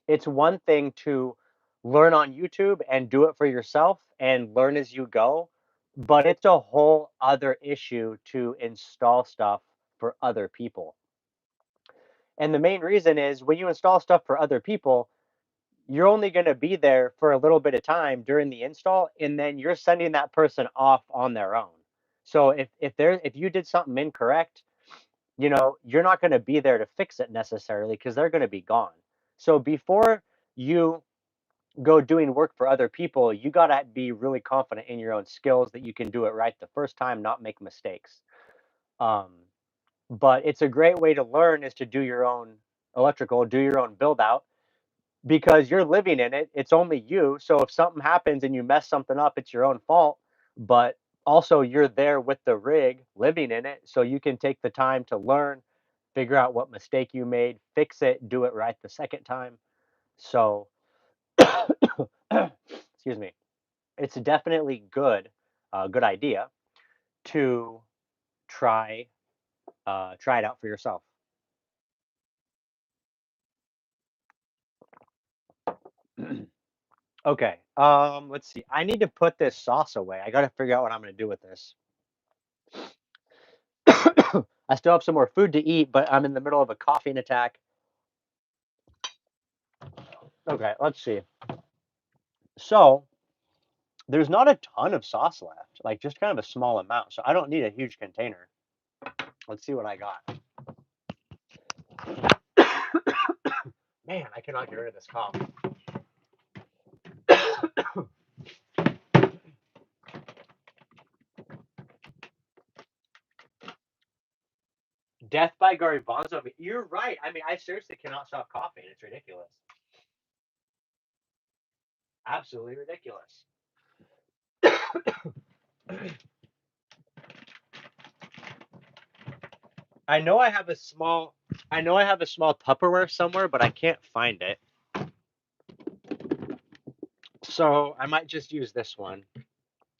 it's one thing to learn on YouTube and do it for yourself and learn as you go, but it's a whole other issue to install stuff for other people. And the main reason is when you install stuff for other people, you're only going to be there for a little bit of time during the install, and then you're sending that person off on their own. So if you did something incorrect, you're not going to be there to fix it necessarily because they're going to be gone. So before you go doing work for other people, you got to be really confident in your own skills that you can do it right the first time, not make mistakes. Um, but it's a great way to learn is to do your own electrical, do your own build out because you're living in it. It's only you. So if something happens and you mess something up, it's your own fault. But also, you're there with the rig living in it. So you can take the time to learn, figure out what mistake you made, fix it, do it right the second time. So, excuse me, it's definitely good idea to try try it out for yourself. Okay. Let's see. I need to put this sauce away. I got to figure out what I'm going to do with this. I still have some more food to eat, but I'm in the middle of a coughing attack. Okay, let's see. So there's not a ton of sauce left, like just kind of a small amount. So I don't need a huge container. Let's see what I got. Man, I cannot get rid of this cough. Death by garbanzo. You're right. I mean, I seriously cannot stop coughing. It's ridiculous. Absolutely ridiculous. I know I have a small Tupperware somewhere, but I can't find it. So I might just use this one.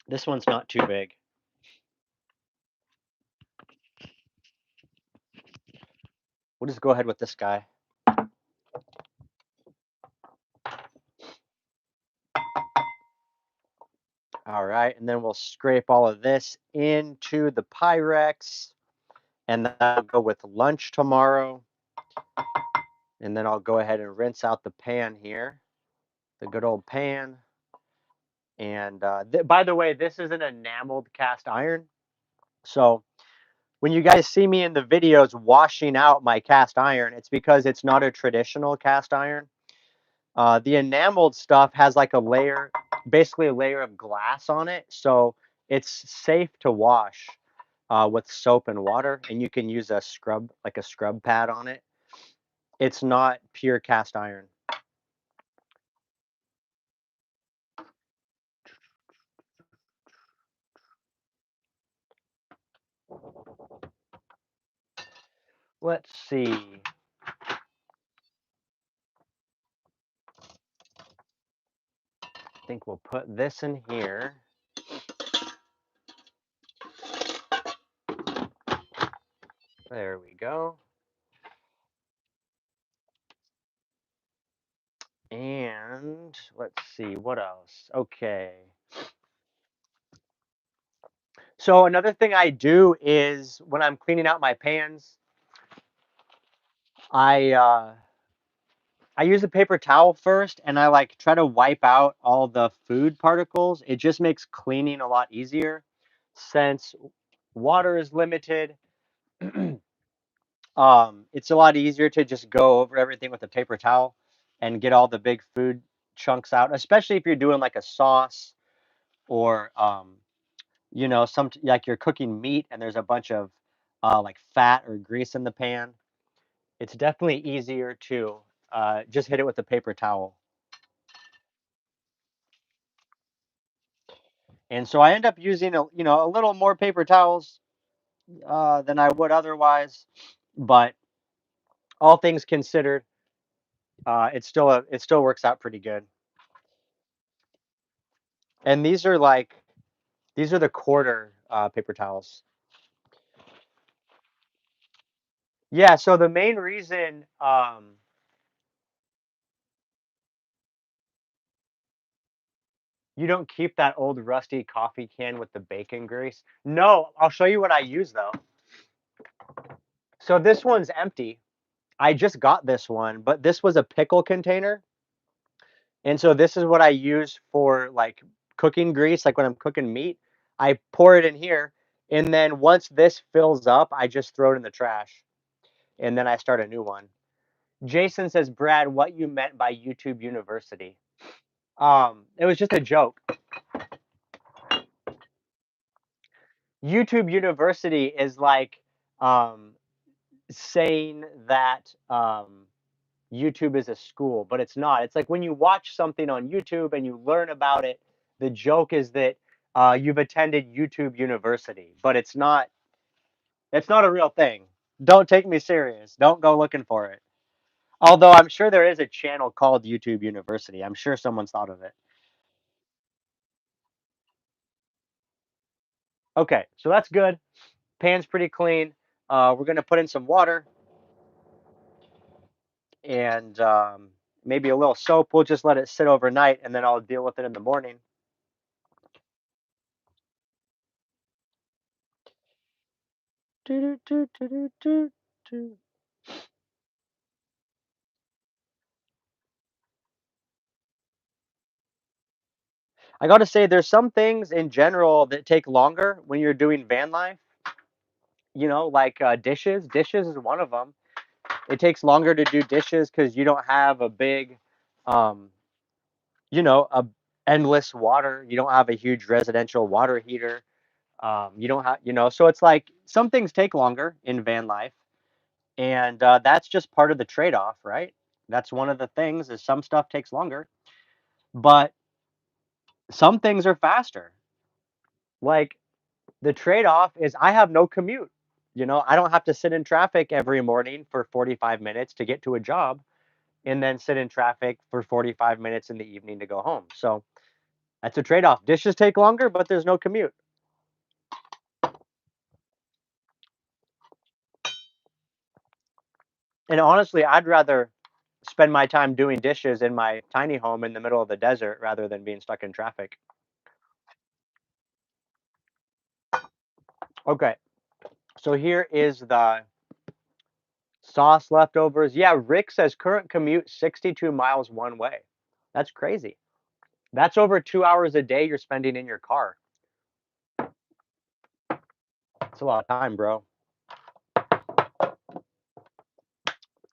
This one's not too big. We'll just go ahead with this guy. All right, and then we'll scrape all of this into the Pyrex, and then I'll go with lunch tomorrow. And then I'll go ahead and rinse out the pan here, the good old pan. And by the way, this is an enameled cast iron. So when you guys see me in the videos washing out my cast iron, it's because it's not a traditional cast iron. The enameled stuff has like a layer, basically a layer of glass on it. So it's safe to wash with soap and water, and you can use a scrub, like a scrub pad on it. It's not pure cast iron. Let's see. I think we'll put this in here. There we go. And let's see, what else? Okay. So another thing I do is when I'm cleaning out my pans, I uh, I use a paper towel first, and I like try to wipe out all the food particles. It just makes cleaning a lot easier since water is limited. It's a lot easier to just go over everything with a paper towel and get all the big food chunks out, especially if you're doing like a sauce or some like you're cooking meat and there's a bunch of like fat or grease in the pan. It's definitely easier to just hit it with a paper towel. And so I end up using a little more paper towels than I would otherwise, but all things considered, it still works out pretty good. And these are the quarter paper towels. Yeah. So the main reason you don't keep that old rusty coffee can with the bacon grease. No, I'll show you what I use though. So this one's empty. I just got this one, but this was a pickle container. And so this is what I use for like cooking grease, like when I'm cooking meat. I pour it in here, and then once this fills up, I just throw it in the trash, and then I start a new one. Jason says, Brad, what you meant by YouTube University? It was just a joke. YouTube University is like um, saying that YouTube is a school, but it's not. It's like when you watch something on YouTube and you learn about it, the joke is that you've attended YouTube University, but it's not. It's not a real thing. Don't take me serious. Don't go looking for it. Although I'm sure there is a channel called YouTube University. I'm sure someone's thought of it. Okay, so that's good. Pan's pretty clean. We're gonna put in some water and maybe a little soap. We'll just let it sit overnight, and then I'll deal with it in the morning. I gotta say, there's some things in general that take longer when you're doing van life. Like dishes. Dishes is one of them. It takes longer to do dishes because you don't have a big, um, a endless water. You don't have a huge residential water heater. You don't have, so it's like some things take longer in van life, and that's just part of the trade-off, right? That's one of the things is some stuff takes longer, but some things are faster. Like the trade-off is I have no commute. I don't have to sit in traffic every morning for 45 minutes to get to a job and then sit in traffic for 45 minutes in the evening to go home. So that's a trade-off. Dishes take longer, but there's no commute. And honestly, I'd rather spend my time doing dishes in my tiny home in the middle of the desert rather than being stuck in traffic. Okay, so here is the sauce leftovers. Yeah, Rick says current commute 62 miles one way. That's crazy. That's over 2 hours a day you're spending in your car. That's a lot of time, bro.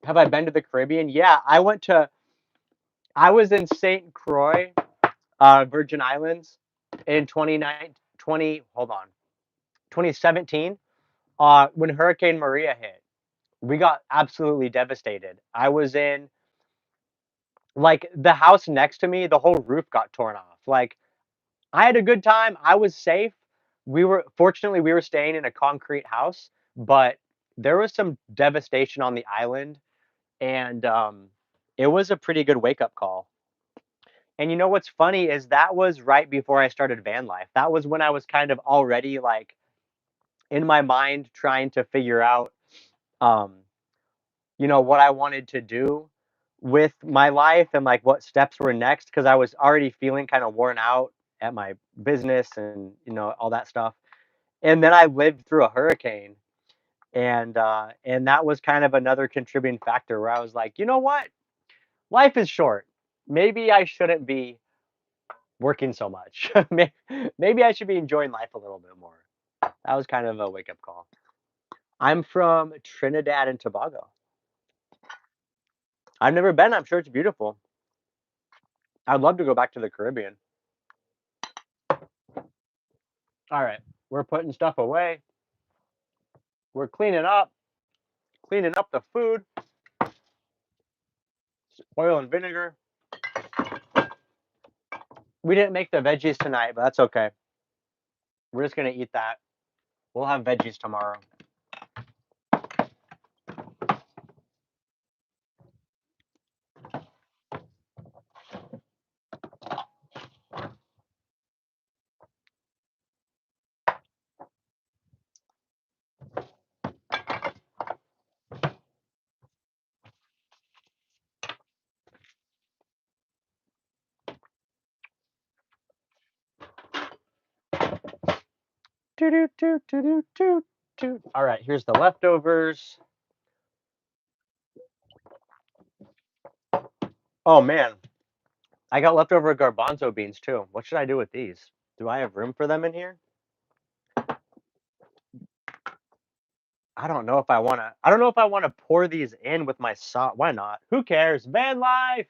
Have I been to the Caribbean? Yeah, I was in St. Croix, Virgin Islands in 2017, when Hurricane Maria hit. We got absolutely devastated. I was in like the house next to me, the whole roof got torn off. Like I had a good time. I was safe. Fortunately we were staying in a concrete house, but there was some devastation on the island, and it was a pretty good wake up call. And you know what's funny is that was right before I started van life. That was when I was kind of already like in my mind trying to figure out um what I wanted to do with my life and like what steps were next because I was already feeling kind of worn out at my business and all that stuff. And then I lived through a hurricane, and that was kind of another contributing factor where I was like, you know what? Life is short. Maybe I shouldn't be working so much. Maybe I should be enjoying life a little bit more. That was kind of a wake up call. I'm from Trinidad and Tobago. I've never been. I'm sure it's beautiful. I'd love to go back to the Caribbean. All right, we're putting stuff away. We're cleaning up the food, oil and vinegar. We didn't make the veggies tonight, but that's okay. We're just gonna eat that. We'll have veggies tomorrow. Doo doo doo doo doo doo doo. All right, here's the leftovers. Oh man, I got leftover garbanzo beans too. What should I do with these? Do I have room for them in here? I don't know if I want to. I don't know if I want to pour these in with my sauce. Why not? Who cares? Van life.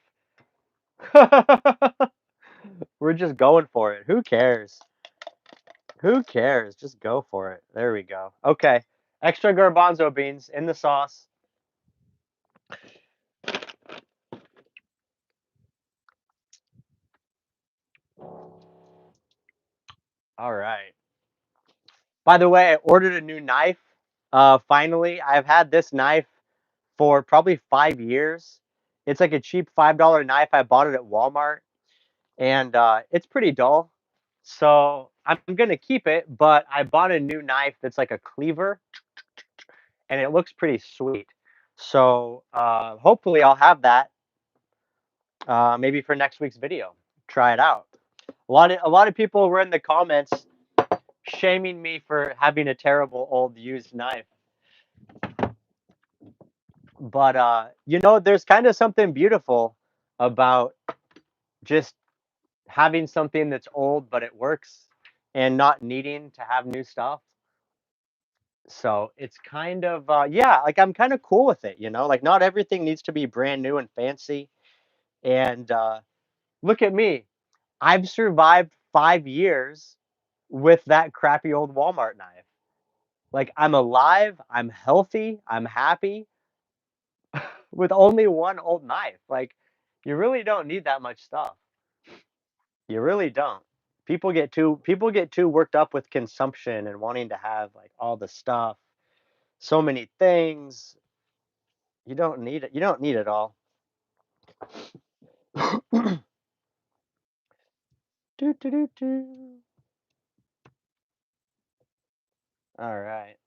We're just going for it. Who cares? Who cares? Just go for it. There we go. Okay. Extra garbanzo beans in the sauce. All right. By the way, I ordered a new knife. Finally, I've had this knife for probably 5 years. It's like a cheap $5 knife. I bought it at Walmart, and it's pretty dull. So I'm gonna keep it, but I bought a new knife that's like a cleaver, and it looks pretty sweet. So hopefully I'll have that maybe for next week's video. Try it out. A lot of people were in the comments shaming me for having a terrible old used knife. But there's kind of something beautiful about just having something that's old but it works and not needing to have new stuff. So it's kind of yeah, like I'm kind of cool with it, like not everything needs to be brand new and fancy. And look at me. I've survived 5 years with that crappy old Walmart knife. Like I'm alive, I'm healthy, I'm happy with only one old knife. Like you really don't need that much stuff. You really don't. People get too worked up with consumption and wanting to have like all the stuff, so many things. You don't need it. You don't need it all. Do, do, do, do. All right.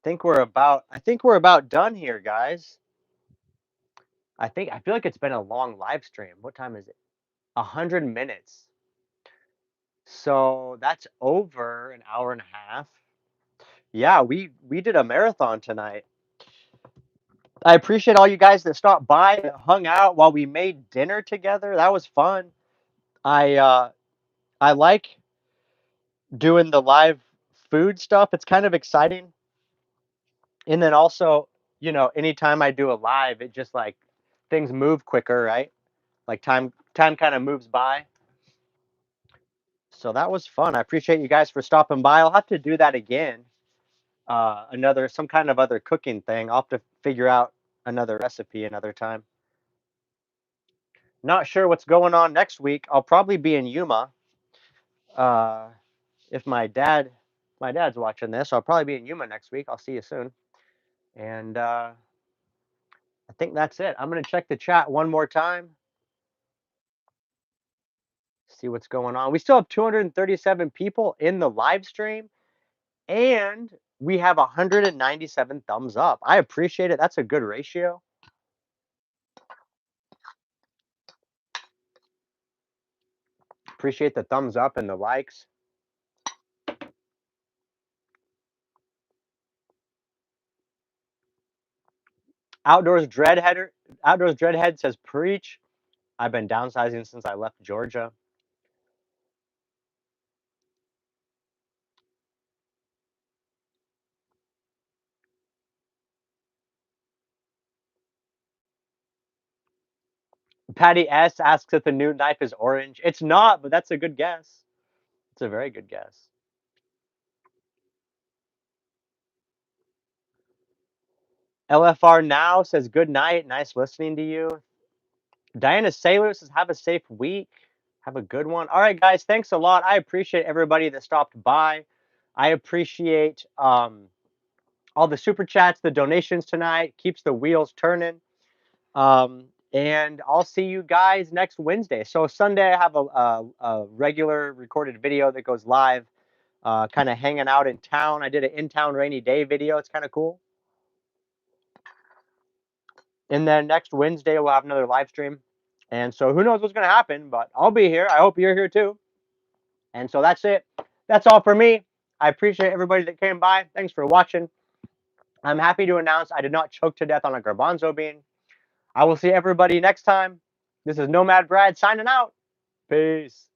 I think we're about done here, guys. I feel like it's been a long live stream. What time is it? 100 minutes. So that's over an hour and a half. Yeah, we did a marathon tonight. I appreciate all you guys that stopped by, that hung out while we made dinner together. That was fun. I like doing the live food stuff. It's kind of exciting. And then also, anytime I do a live, it just like things move quicker, right? Like time kind of moves by. So that was fun. I appreciate you guys for stopping by. I'll have to do that again. Another some kind of other cooking thing. I'll have to figure out another recipe another time. Not sure what's going on next week. I'll probably be in Yuma. Uh, if my dad's watching this, I'll probably be in Yuma next week. I'll see you soon. And I think that's it. I'm gonna check the chat one more time, see what's going on. We still have 237 people in the live stream, and we have 197 thumbs up. I appreciate it. That's a good ratio. Appreciate the thumbs up and the likes. Outdoors Dreadhead says preach. I've been downsizing since I left Georgia. Patty S asks if the new knife is orange. It's not, but that's a good guess. It's a very good guess. LFR Now says good night. Nice listening to you. Diana Sailor says have a safe week. Have a good one. All right, guys. Thanks a lot. I appreciate everybody that stopped by. I appreciate all the super chats, the donations tonight. Keeps the wheels turning. And I'll see you guys next Wednesday. So Sunday I have a regular recorded video that goes live, kind of hanging out in town. I did an in-town rainy day video. It's kind of cool. And then next Wednesday we'll have another live stream. And so who knows what's going to happen, but I'll be here. I hope you're here too. And so that's it. That's all for me. I appreciate everybody that came by. Thanks for watching. I'm happy to announce I did not choke to death on a garbanzo bean. I will see everybody next time. This is Nomad Brad signing out. Peace.